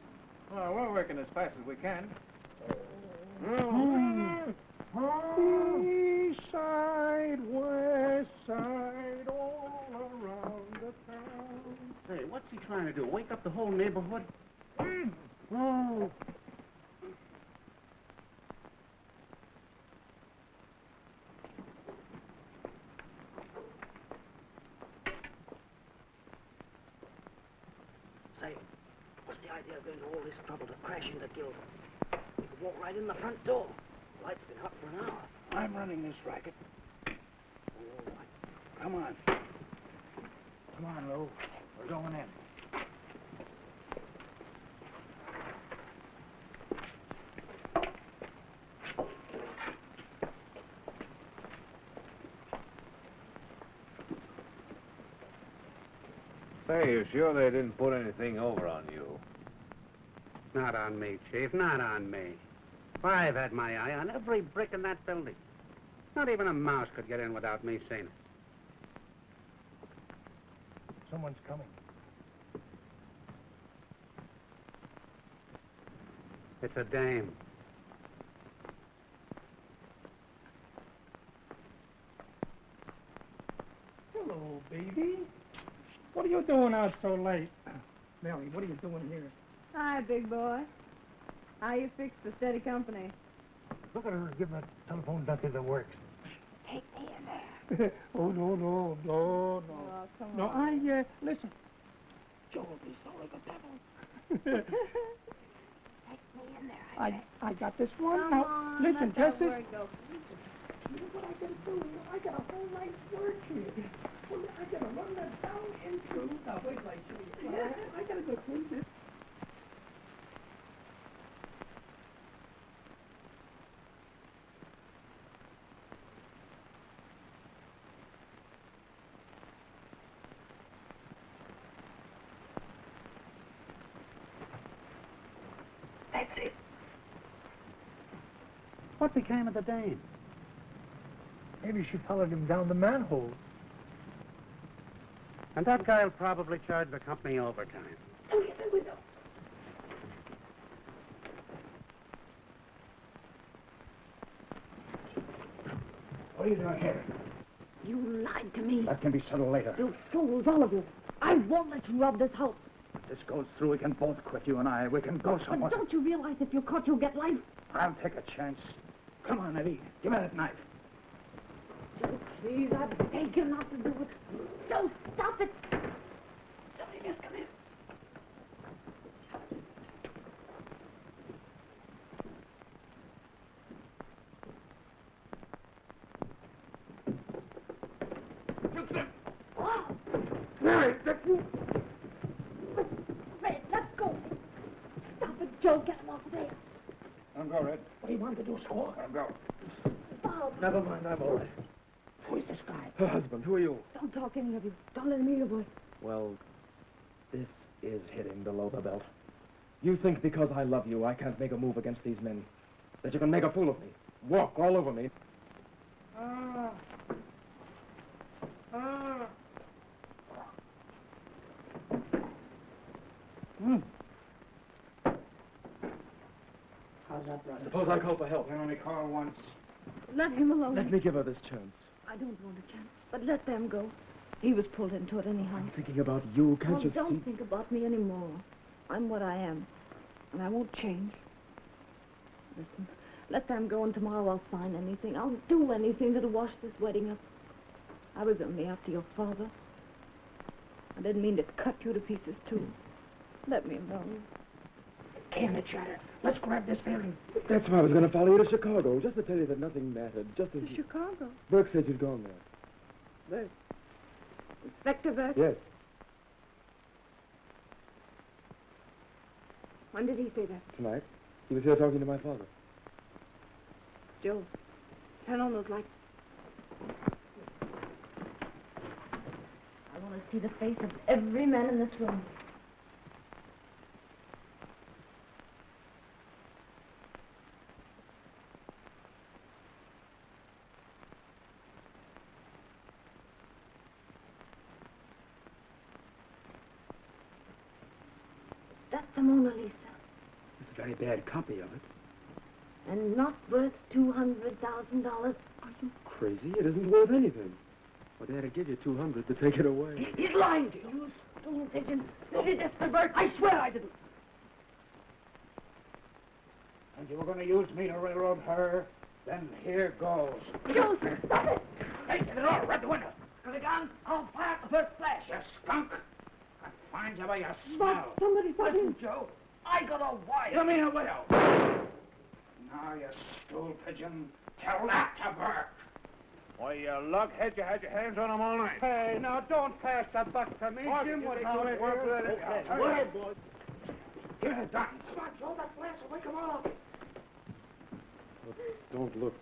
Well, we're working as fast as we can. East side, west side, all around the town. Say, what's he trying to do? Wake up the whole neighborhood? Oh. Say, what's the idea of going to all this trouble to crash into Gilder? We could walk right in the front door. The light's been hot for an hour. I'm running this racket. All right. Come on. Come on, Lou. We're going in. Say, you sure they didn't put anything over on you? Not on me, Chief, not on me. I've had my eye on every brick in that building. Not even a mouse could get in without me seeing it. Someone's coming. It's a dame. Hello, baby. What are you doing out so late? Mary, what are you doing here? Hi, big boy. How you fix the steady company? Look at her give that telephone ducky that works. Take me in there. Oh, no. Oh, come No, on. listen. Joe will be sorry the devil. Take me in there. I got this one. Come Now, on, listen, let that Tessie. word go. You know what I gotta do? I got a whole night's work here. Well, I gotta run that down into... Now, wait till I show you. I gotta go through this. That's it. What became of the dame? Maybe she followed him down the manhole. And that guy'll probably charge the company overtime. Oh, yeah, the window. What are you doing here? You lied to me. That can be settled later. You fools, all of you. I won't let you rob this house. If this goes through, we can both quit, you and I. We can go somewhere. But don't you realize if you're caught, you'll get life? I'll take a chance. Come on, Eddie. Give me that knife. Joe, please, I beg you not to do it. Joe, stop it. Somebody just come in. Wow. Mary, that's you. Red, let's go. Stop it, Joe. Get him off there. Let him go, Red. What do you want to do, score? Let him go. Bob. Never mind, I'm all right. Who is this guy? Her husband. Who are you? Don't talk, any of you. Don't let him hear your voice. Well, this is hitting below the belt. You think because I love you, I can't make a move against these men? That you can make a fool of me? Walk all over me? How's that, brother? Suppose I call for help. I only call once. Let him alone. Let me give her this chance. I don't want a chance, but let them go. He was pulled into it anyhow. I'm thinking about you. Can't you Don't see? think about me anymore. I'm what I am, and I won't change. Listen, let them go, and tomorrow I'll sign anything. I'll do anything that'll wash this wedding up. I was only after your father. I didn't mean to cut you to pieces, too. Let me alone. Damn it, Shatter. Let's grab this ferry. That's why I was going to follow you to Chicago, just to tell you that nothing mattered. Just as To Chicago. Burke said you'd gone there. There. Inspector Burke? Yes. When did he say that? Tonight. He was here talking to my father. Joe, turn on those lights. I want to see the face of every man in this room. That's the Mona Lisa. It's a very bad copy of it. And not worth $200,000. Are you crazy? It isn't worth anything. Well, Dad'd give you $200 to take it away. He's lying to you. You stool pigeon. You did this for Burke. I swear I didn't. And you were going to use me to railroad her? Then here goes. Joe, stop it! Hey, get it off. Right the window. Got a gun? I'll fire at the first flash. You skunk. I'll find you by your smell. Somebody Listen, Joe. I got a wife. You mean a widow? Now, you stool pigeon, tell that to Burke. Why, you luckhead, you had your hands on him all night. Hey, now don't pass the buck to me, Jim. What Go ahead, boy. Give it a gun. Come on, Joe, that flash will wake them all up. Don't look.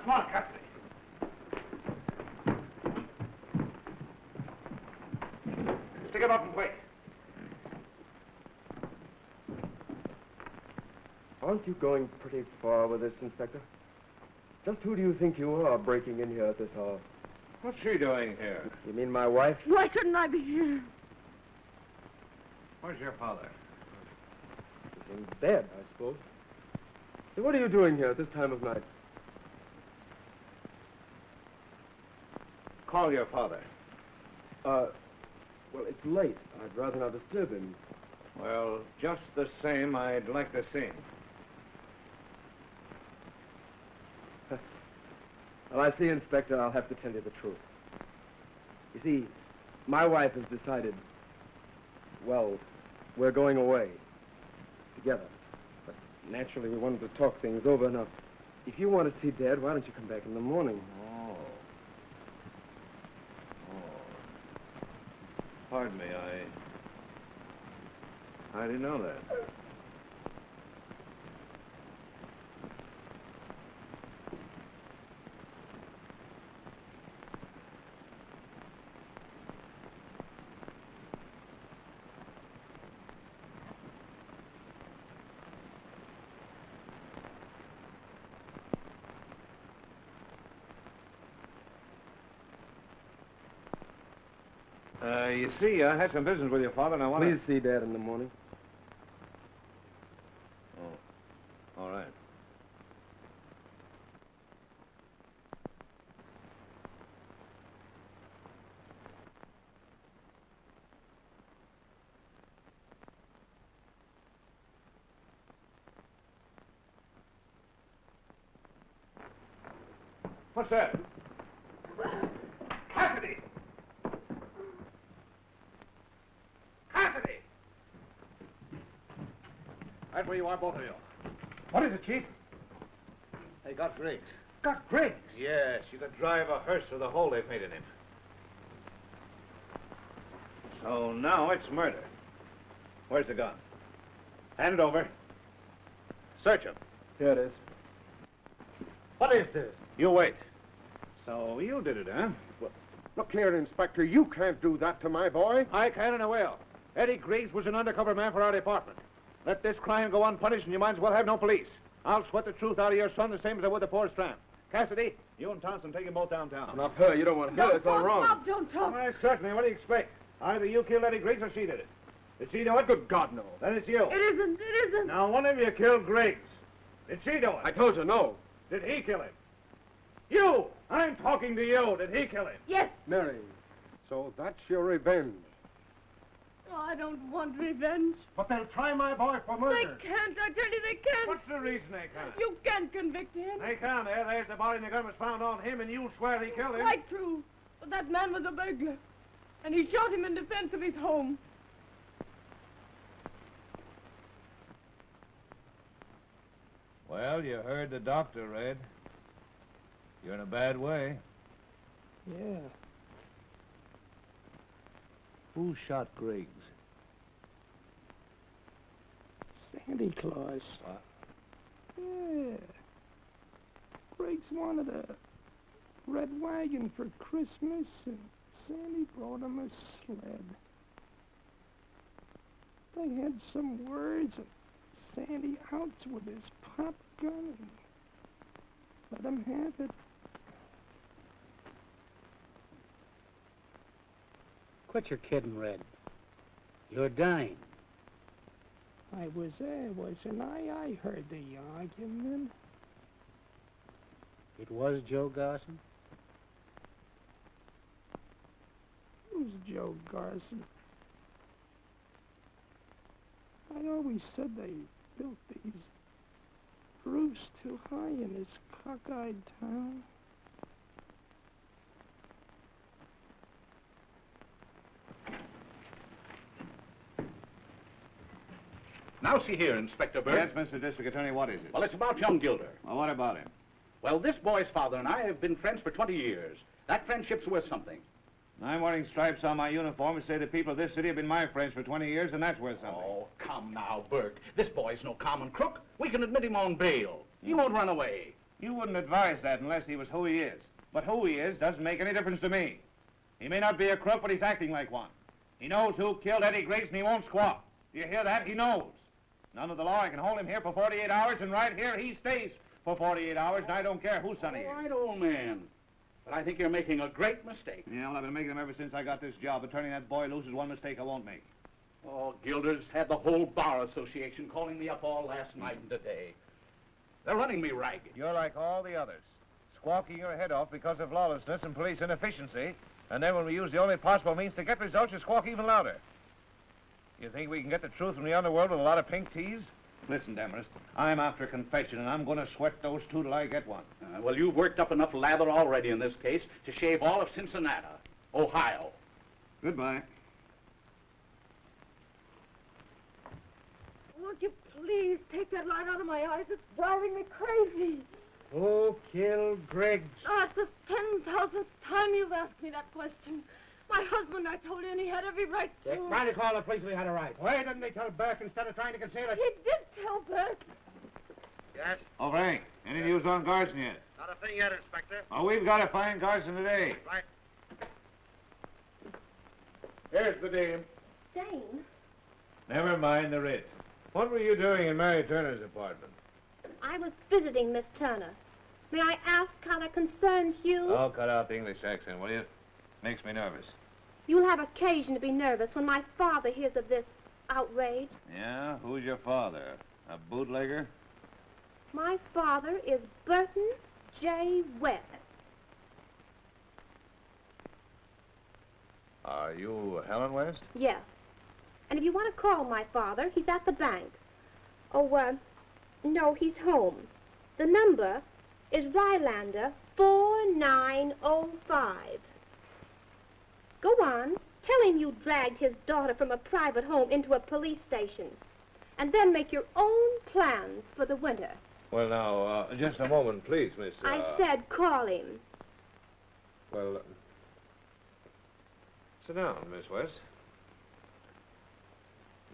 Come on, Cassidy. Stick him up and wait. Aren't you going pretty far with this, Inspector? Just who do you think you are breaking in here at this hour? What's she doing here? You mean my wife? Why shouldn't I be here? Where's your father? He's dead, I suppose. Hey, what are you doing here at this time of night? Call your father. Well, it's late. I'd rather not disturb him. Well, just the same, I'd like to see him. Well, I see, Inspector, I'll have to tell you the truth. You see, my wife has decided, well, we're going away together. But naturally, we wanted to talk things over. Now, if you want to see Dad, why don't you come back in the morning? Oh. Pardon me, I didn't know that. You see, I had some business with your father, and I want to... Please see Dad in the morning. Oh, all right. What's that? Cassidy! Cassidy! Right where you are, both of you. What is it, Chief? They got Griggs. Got Griggs? Yes, you could drive a hearse through the hole they've made in him. So now it's murder. Where's the gun? Hand it over. Search him. Here it is. What is this? You wait. So you did it, huh? Well, look here, Inspector, you can't do that to my boy. I can and I will. Eddie Griggs was an undercover man for our department. Let this crime go unpunished and you might as well have no police. I'll sweat the truth out of your son the same as I would the poor Strand. Cassidy, you and Thompson take him both downtown. Not her. You don't want her. It's all wrong. Bob, don't talk. Why, certainly. What do you expect? Either you killed Eddie Griggs or she did it. Did she do it? Good God, no. Then it's you. It isn't. It isn't. Now, one of you killed Griggs. Did she do it? I told you, no. Did he kill him? You! I'm talking to you. Did he kill him? Yes. Mary, so that's your revenge. Oh, I don't want revenge. But they'll try my boy for murder. They can't. I tell you, they can't. What's the reason they can't? You can't convict him. They can't. There's the body and the gun was found on him, and you swear he killed him. Quite true. But that man was a burglar. And he shot him in defense of his home. Well, you heard the doctor, Red. You're in a bad way. Yeah. Who shot Griggs? Santa Claus. What? Yeah. Griggs wanted a red wagon for Christmas, and Sandy brought him a sled. They had some words, and Sandy out with his pop gun and let him have it. Quit your kidding, Red. You're dying. I was there, wasn't I? I heard the argument. It was Joe Garson? Who's Joe Garson? I always said they built these roofs too high in this cockeyed town. Now, see here, Inspector Burke. Yes, Mr. District Attorney, what is it? Well, it's about young Gilder. Well, what about him? Well, this boy's father and I have been friends for 20 years. That friendship's worth something. I'm wearing stripes on my uniform and say the people of this city have been my friends for 20 years, and that's worth something. Oh, come now, Burke. This boy's no common crook. We can admit him on bail. He won't run away. You wouldn't advise that unless he was who he is. But who he is doesn't make any difference to me. He may not be a crook, but he's acting like one. He knows who killed Eddie Griggs, and he won't squawk. Do you hear that? He knows. Under the law, I can hold him here for 48 hours, and right here he stays for 48 hours, and I don't care whose son he is. All right, old man. But I think you're making a great mistake. Yeah, well, I've been making them ever since I got this job, but turning that boy loose is one mistake I won't make. Oh, Gilder's had the whole Bar Association calling me up all last night and today. They're running me ragged. You're like all the others, squawking your head off because of lawlessness and police inefficiency, and then when we use the only possible means to get results, you squawk even louder. You think we can get the truth from the underworld with a lot of pink teas? Listen, Demarest, I'm after confession, and I'm going to sweat those two till I get one. Well, you've worked up enough lather already in this case to shave all of Cincinnati, Ohio. Goodbye. Won't you please take that light out of my eyes? It's driving me crazy. Who killed Griggs? Oh, it's the 10,000th time you've asked me that question. My husband, I told you, and he had every right to. Try to call the police if he had a right. Why didn't they tell Burke instead of trying to conceal it? He did tell Burke. Yes? Oh, Frank, any news on Garson yet? Not a thing yet, Inspector. Oh, we've got to find Garson today. Right. Here's the dame. Dane? Never mind the Ritz. What were you doing in Mary Turner's apartment? I was visiting Miss Turner. May I ask how that concerns you? Oh, cut out the English accent, will you? Makes me nervous. You'll have occasion to be nervous when my father hears of this outrage. Yeah? Who's your father? A bootlegger? My father is Burton J. Webb. Are you Helen West? Yes. And if you want to call my father, he's at the bank. Oh, no, he's home. The number is Rylander 4905. Go on. Tell him you dragged his daughter from a private home into a police station. And then make your own plans for the winter. Well, now, just a moment, please, Miss... I said call him. Well, sit down, Miss West.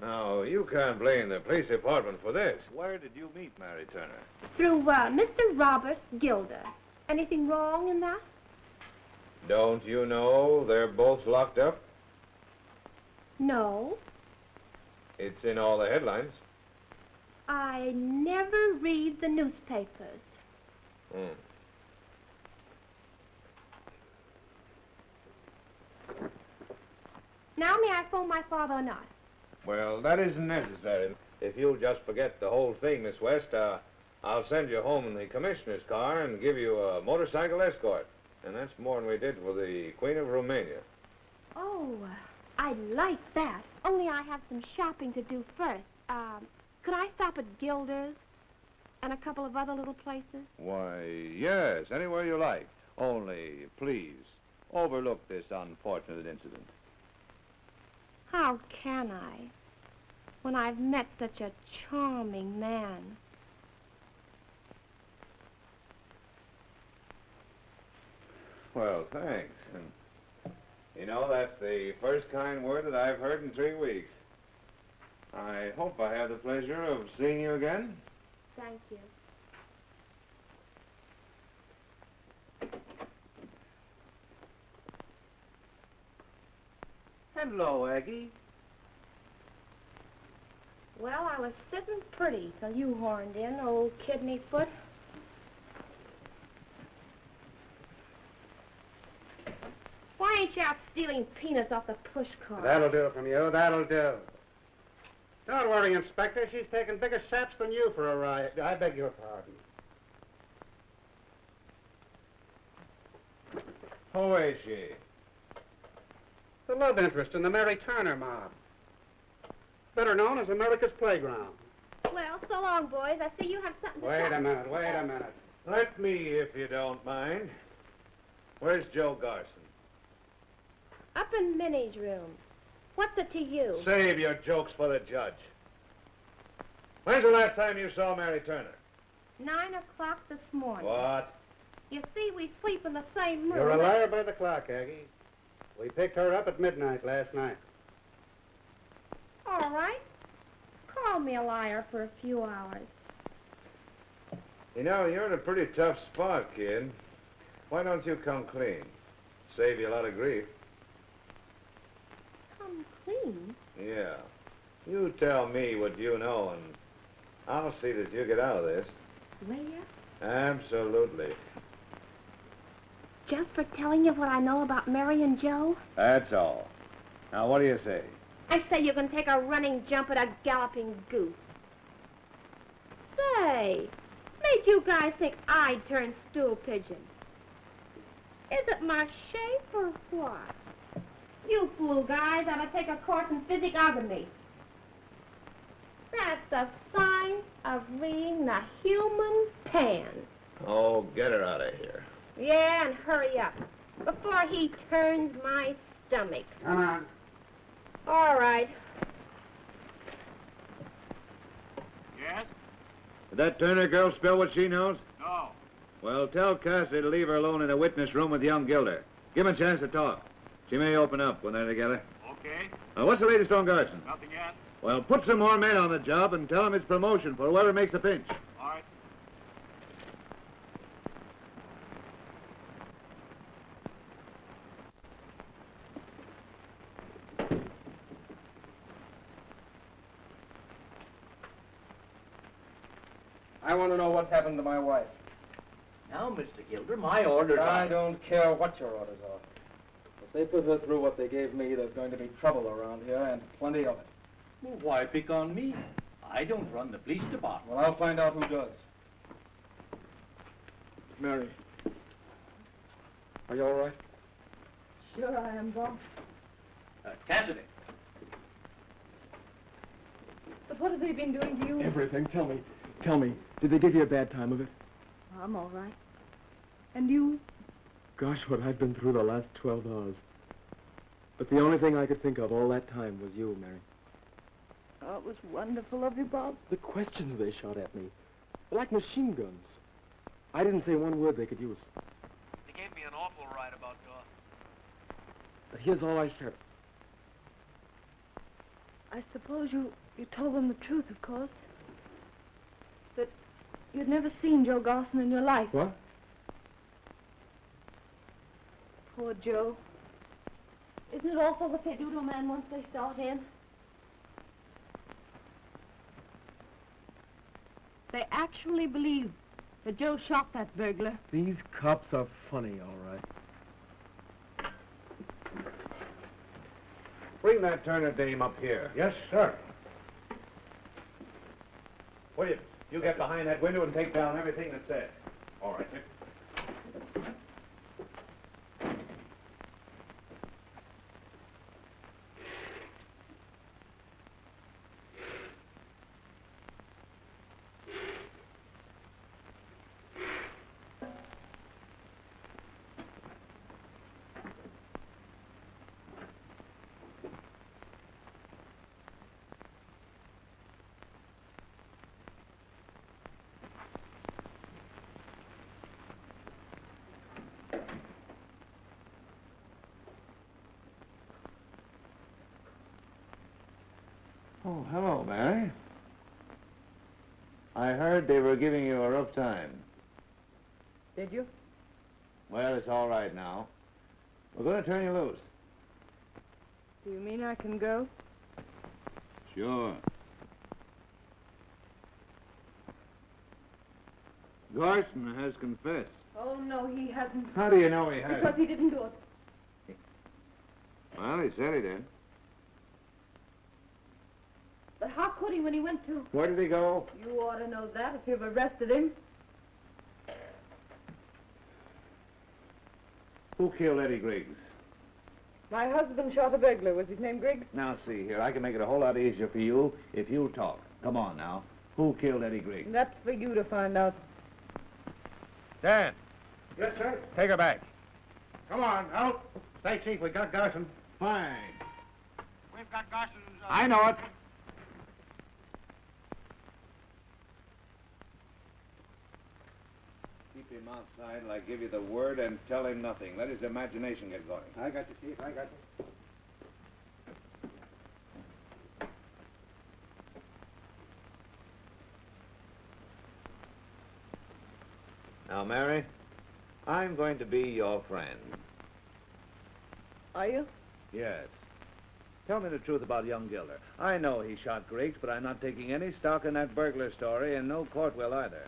Now, you can't blame the police department for this. Where did you meet Mary Turner? Through, Mr. Robert Gilder. Anything wrong in that? Don't you know they're both locked up? No. It's in all the headlines. I never read the newspapers. Now may I phone my father or not? Well, that isn't necessary. If you'll just forget the whole thing, Miss West, I'll send you home in the commissioner's car and give you a motorcycle escort. And that's more than we did for the Queen of Romania. Oh, I'd like that. Only I have some shopping to do first. Could I stop at Gilder's and a couple of other little places? Why, yes, anywhere you like. Only, please, overlook this unfortunate incident. How can I, when I've met such a charming man? Well, thanks. And, you know, that's the first kind word that I've heard in 3 weeks. I hope I have the pleasure of seeing you again. Thank you. Hello, Aggie. Well, I was sitting pretty till you horned in, old kidney foot. Why ain't you out stealing peanuts off the push cart? That'll do it from you, that'll do. Don't worry, Inspector. She's taken bigger saps than you for a ride. I beg your pardon. Who is she? The love interest in the Mary Turner mob. Better known as America's Playground. Well, so long, boys. I see you have something to Wait say. a minute. Let me, if you don't mind. Where's Joe Garson? Up in Minnie's room. What's it to you? Save your jokes for the judge. When's the last time you saw Mary Turner? 9 o'clock this morning. What? You see, we sleep in the same room. You're a liar by the clock, Aggie. We picked her up at midnight last night. All right. Call me a liar for a few hours. You know, you're in a pretty tough spot, kid. Why don't you come clean? Save you a lot of grief. Come clean? Yeah. You tell me what you know, and I'll see that you get out of this. Will you? Absolutely. Just for telling you what I know about Mary and Joe? That's all. Now, what do you say? I say you can take a running jump at a galloping goose. Say, made you guys think I'd turn stool pigeon? Is it my shape or what? You fool guys ought to take a course in physiognomy. That's the science of reading the human pan. Oh, get her out of here. Yeah, and hurry up, before he turns my stomach. Come on. All right. Yes? Did that Turner girl spill what she knows? No. Well, tell Cassidy to leave her alone in the witness room with young Gilder. Give him a chance to talk. She may open up when they're together. Okay. What's the latest on Garson? Nothing yet. Well, put some more men on the job and tell him it's promotion for whoever makes the pinch. All right. I want to know what's happened to my wife. Now, Mr. Gilder, my orders I don't care what your orders are. If they put her through what they gave me, there's going to be trouble around here, and plenty of it. Well, why pick on me? I don't run the police department. Well, I'll find out who does. Mary. Are you all right? Sure I am, boss. Cassidy. But what have they been doing to you? Everything. Tell me. Tell me. Did they give you a bad time of it? I'm all right. And you? Gosh, what I've been through the last 12 hours. But the only thing I could think of all that time was you, Mary. Oh, it was wonderful of you, Bob. The questions they shot at me. They're like machine guns. I didn't say one word they could use. They gave me an awful ride about Dawson. But here's all I said. I suppose you told them the truth, of course. That you'd never seen Joe Garson in your life. What? Poor Joe. Isn't it awful what they do to a man once they start in? They actually believe that Joe shot that burglar. These cops are funny, all right. Bring that Turner dame up here. Yes, sir. Williams, you get behind that window and take down everything that's said. All right, Dick. Oh, hello, Mary. I heard they were giving you a rough time. Did you? Well, it's all right now. We're going to turn you loose. Do you mean I can go? Sure. Garson has confessed. Oh, no, he hasn't. How do you know he has? Because he didn't do it. Well, he said he did. But how could he when he went to? Where did he go? You ought to know that if you've arrested him. Who killed Eddie Griggs? My husband shot a burglar. Was his name Griggs? Now, see here, I can make it a whole lot easier for you if you talk. Come on, now. Who killed Eddie Griggs? That's for you to find out. Dan. Yes, sir. Take her back. Come on, out. Stay chief, we got Garson. Fine. We've got Garson's... I know it. Keep him outside till I give you the word and tell him nothing. Let his imagination get going. I got you, chief, I got you. Now, Mary, I'm going to be your friend. Are you? Yes. Tell me the truth about young Gilder. I know he shot Griggs, but I'm not taking any stock in that burglar story, and no court will either.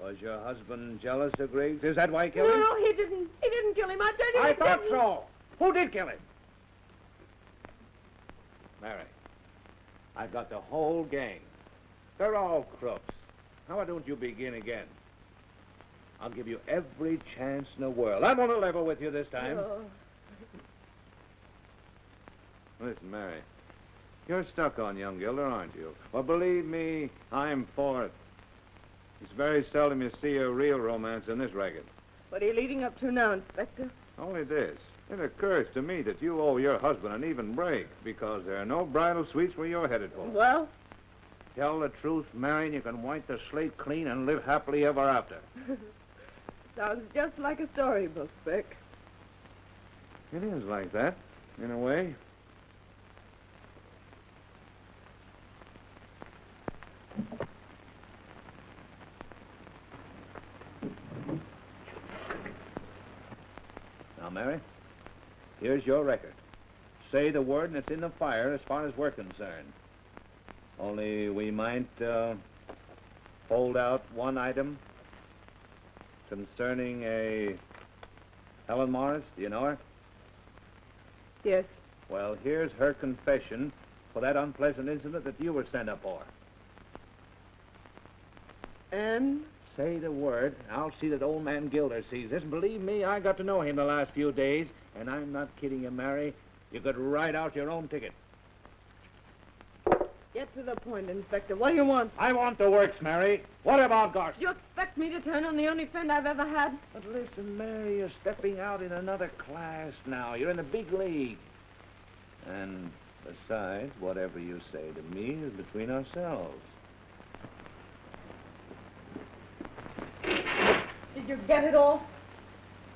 Was your husband jealous of Griggs? Is that why he killed him? No, he didn't. He didn't kill him. I tell you, I he thought didn't. so. Who did kill him? Mary, I've got the whole gang. They're all crooks. How don't you begin again? I'll give you every chance in the world. I'm on a level with you this time. Oh. Listen, Mary, you're stuck on young Gilder, aren't you? Well, believe me, I'm for it. It's very seldom you see a real romance in this racket. What are you leading up to now, Inspector? Only this. It occurs to me that you owe your husband an even break because there are no bridal suites where you're headed for. Well? Tell the truth, Mary, and you can wipe the slate clean and live happily ever after. Sounds just like a storybook, Beck. It is like that, in a way. Now, Mary, here's your record. Say the word and it's in the fire as far as we're concerned. Only we might hold out one item concerning a Helen Morris. Do you know her? Yes. Well, here's her confession for that unpleasant incident that you were sent up for. And? Say the word, and I'll see that old man Gilder sees this. And believe me, I got to know him the last few days, and I'm not kidding you, Mary. You could write out your own ticket. Get to the point, Inspector. What do you want? I want the works, Mary. What about Garson? You expect me to turn on the only friend I've ever had? But listen, Mary, you're stepping out in another class now. You're in the big league. And besides, whatever you say to me is between ourselves. Did you get it all?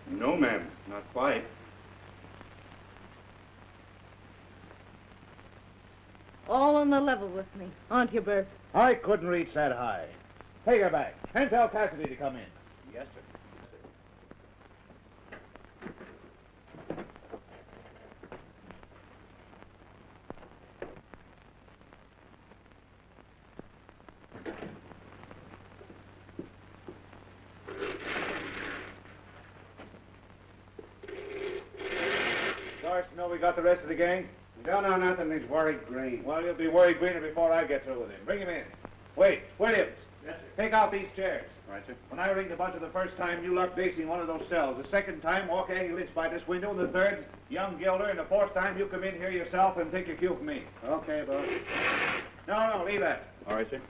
No, ma'am, not quite. All on the level with me, aren't you, Bert? I couldn't reach that high. Take her back. And tell Cassidy to come in. Yes, sir. Garson, know we got the rest of the gang? Don't know nothing. He's worried green. Well, you'll be worried greener before I get through with him. Bring him in. Wait, Williams. Yes, sir. Take out these chairs. Right, sir. When I ring the bunch the first time, you luck facing one of those cells. The second time, walk Aggie Lynch by this window. And the third, young Gilder. And the fourth time, you come in here yourself and take your cue from me. Okay, boss. No, leave that. All right, sir.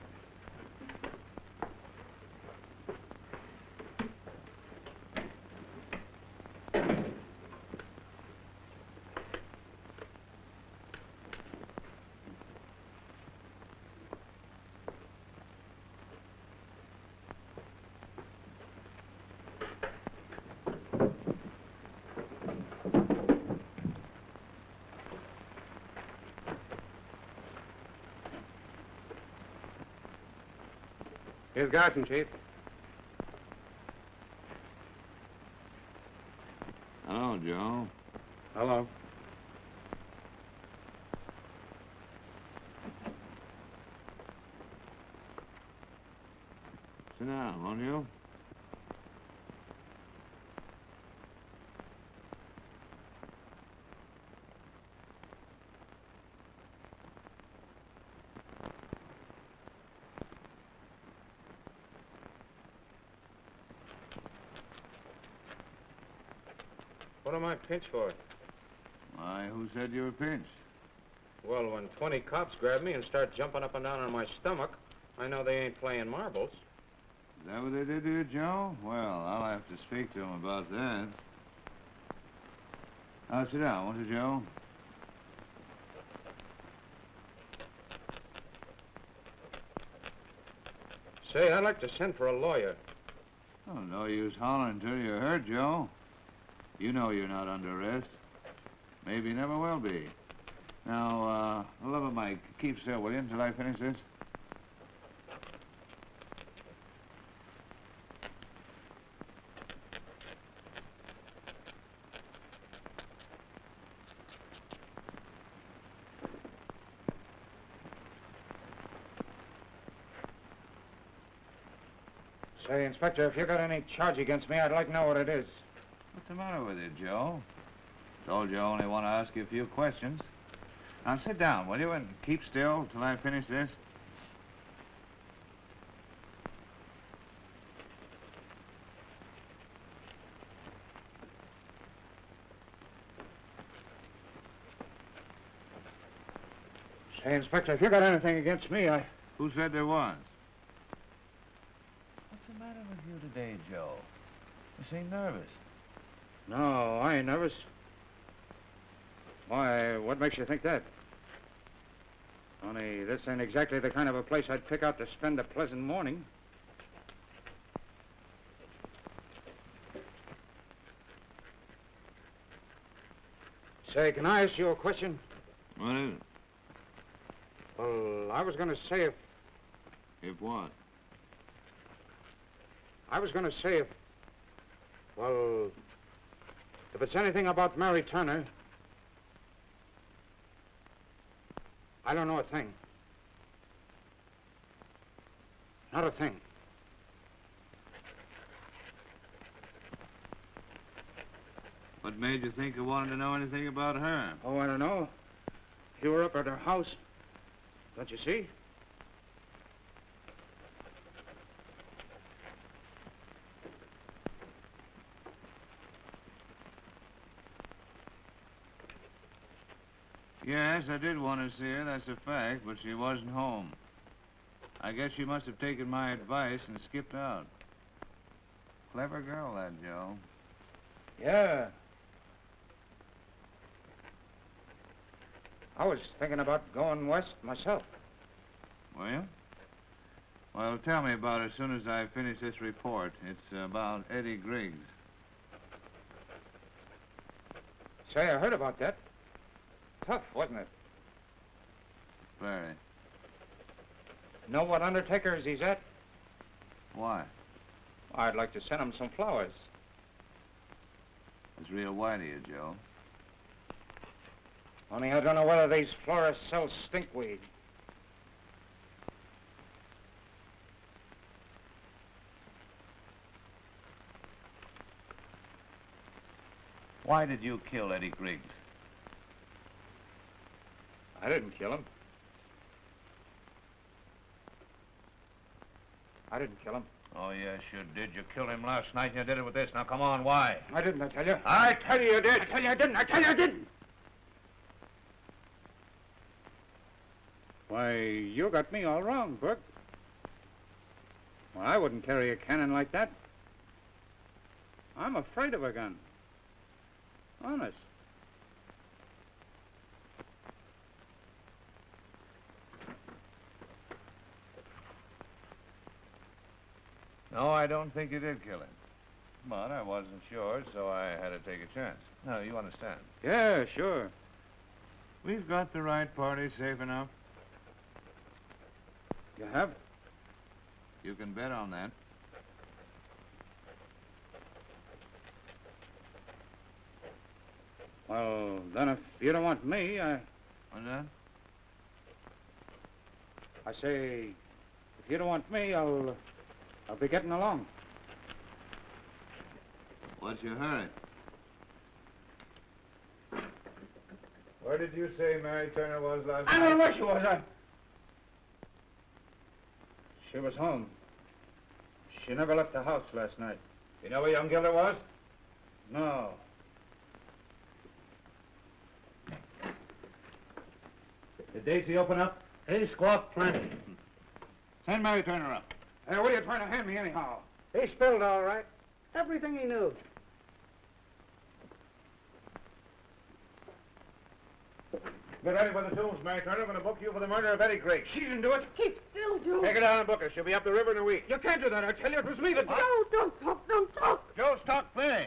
Here's Garson, Chief. Hello, Joe. Hello. Sit down, won't you? What am I pinched for? Why, who said you were pinched? Well, when 20 cops grab me and start jumping up and down on my stomach, I know they ain't playing marbles. Is that what they did to you, Joe? Well, I'll have to speak to them about that. Now, sit down, won't you, Joe? Say, I'd like to send for a lawyer. Oh, no use hollering until you're hurt, Joe. You know you're not under arrest. Maybe you never will be. Now, love of Mike, keep still, will you, until I finish this? Say, Inspector, if you got any charge against me, I'd like to know what it is. What's the matter with you, Joe? Told you I only want to ask you a few questions. Now sit down, will you, and keep still till I finish this? Say, Inspector, if you got anything against me, Who said there was? What's the matter with you today, Joe? You seem nervous. No, I ain't nervous. Why, what makes you think that? Only this ain't exactly the kind of a place I'd pick out to spend a pleasant morning. Say, can I ask you a question? What is it? Well, I was going to say if... If what? I was going to say if... Well, if it's anything about Mary Turner, I don't know a thing. Not a thing. What made you think you wanted to know anything about her? Oh, I don't know. You were up at her house. Don't you see? Yes, I did want to see her, that's a fact, but she wasn't home. I guess she must have taken my advice and skipped out. Clever girl, that, Joe. Yeah. I was thinking about going west myself. Were you? Well, tell me about it as soon as I finish this report. It's about Eddie Griggs. Say, I heard about that. Tough, wasn't it? Very. Know what undertakers he's at? Why? I'd like to send him some flowers. It's real white of you, Joe. Only I don't know whether these florists sell stinkweed. Why did you kill Eddie Griggs? I didn't kill him. I didn't kill him. Oh, yes, you did. You killed him last night, and you did it with this. Now, come on, why? I didn't, I tell you. I tell you did. I tell you I didn't. I tell you I didn't. Why, you got me all wrong, Burke. Well, I wouldn't carry a cannon like that. I'm afraid of a gun. Honest. No, I don't think you did kill him. But I wasn't sure, so I had to take a chance. No, you understand. Yeah, sure. We've got the right party safe enough. You have? You can bet on that. Well, then if you don't want me, What's that? I say, if you don't want me, I'll be getting along. What's your hurry? Where did you say Mary Turner was last I night? don't know where she was. She was home. She never left the house last night. You know where young Gilder was? No. Did Daisy open up? He squawked plenty. Send Mary Turner up. Hey, what are you trying to hand me anyhow? He spilled all right. Everything he knew. Get ready with the tools, Mary Turner. I'm going to book you for the murder of Eddie Griggs. She didn't do it. Keep still, Joe. Take her down and book her. She'll be up the river in a week. You can't do that. I tell you, it was me that... Joe, don't talk, don't talk. Joe's talk plenty.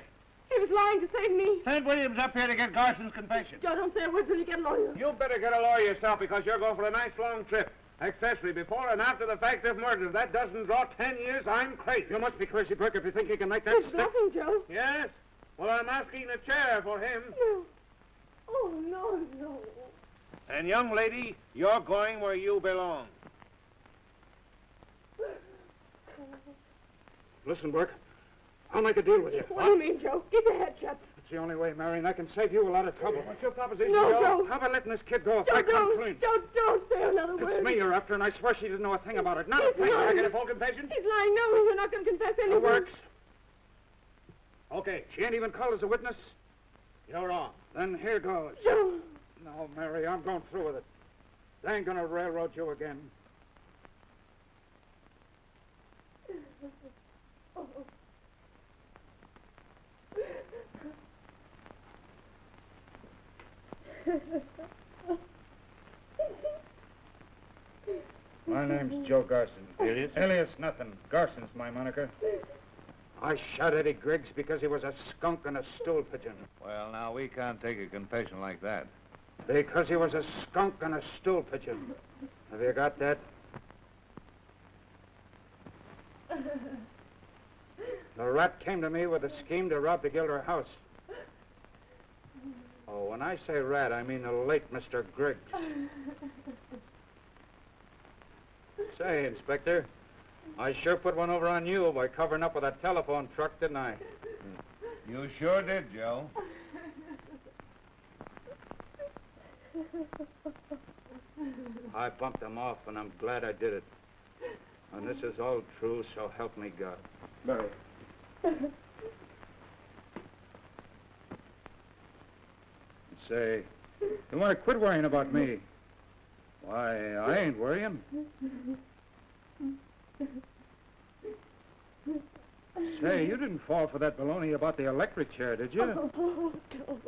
He was lying to save me. Send Williams up here to get Garson's confession. Joe, don't say a word till you get a lawyer. You better get a lawyer yourself because you're going for a nice long trip. Especially before and after the fact of murder. If that doesn't draw 10 years, I'm crazy. You must be crazy, Burke, if you think you can make that He's stick. bluffing, Joe. Yes? Well, I'm asking a chair for him. No. Oh, no, no. And young lady, you're going where you belong. Listen, Burke. I'll make a deal with you. What do you mean, Joe? Keep your head shut. It's the only way, Mary, and I can save you a lot of trouble. What's your proposition, No, Joe? Joe. How about letting this kid go if Joe, I come don't. clean? Joe, don't say another word. It's me you're after, and I swear she didn't know a thing about it. Not a He's thing. lying. Can I get a full confession? He's lying. No, you're not going to confess anything. It works. Okay, she ain't even called as a witness. You're wrong. Then here goes. Joe. No, Mary, I'm going through with it. They ain't gonna railroad you again. My name's Joe Garson. Alias? Alias nothing. Garson's my moniker. I shot Eddie Griggs because he was a skunk and a stool pigeon. Well, now, we can't take a confession like that. Because he was a skunk and a stool pigeon. Have you got that? The rat came to me with a scheme to rob the Gilder house. Oh, when I say rat, I mean the late Mr. Griggs. Say, Inspector, I sure put one over on you by covering up with a telephone truck, didn't I? You sure did, Joe. I bumped him off, and I'm glad I did it. And this is all true, so help me God. Mary. Say, you want to quit worrying about me? Why, I ain't worrying. Say, you didn't fall for that baloney about the electric chair, did you? Oh, Joe.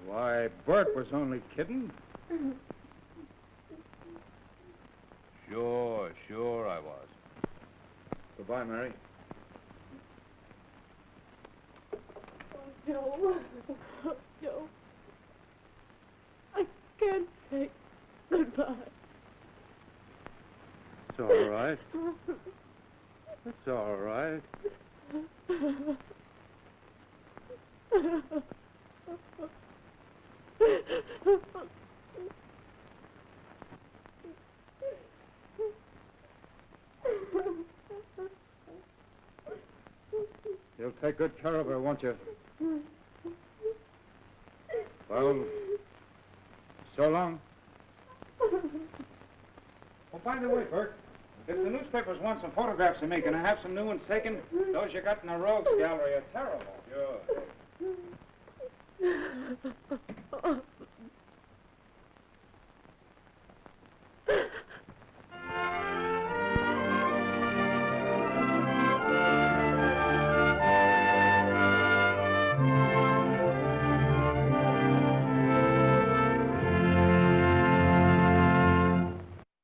Why, Bert was only kidding. Sure I was. Goodbye, Mary. Joe. Joe. I can't say goodbye. It's all right. It's all right. You'll take good care of her, won't you? Well, so long. Oh, by the way, Bert, if the newspapers want some photographs of me, can I have some new ones taken? Those you got in the rogues gallery are terrible. Sure.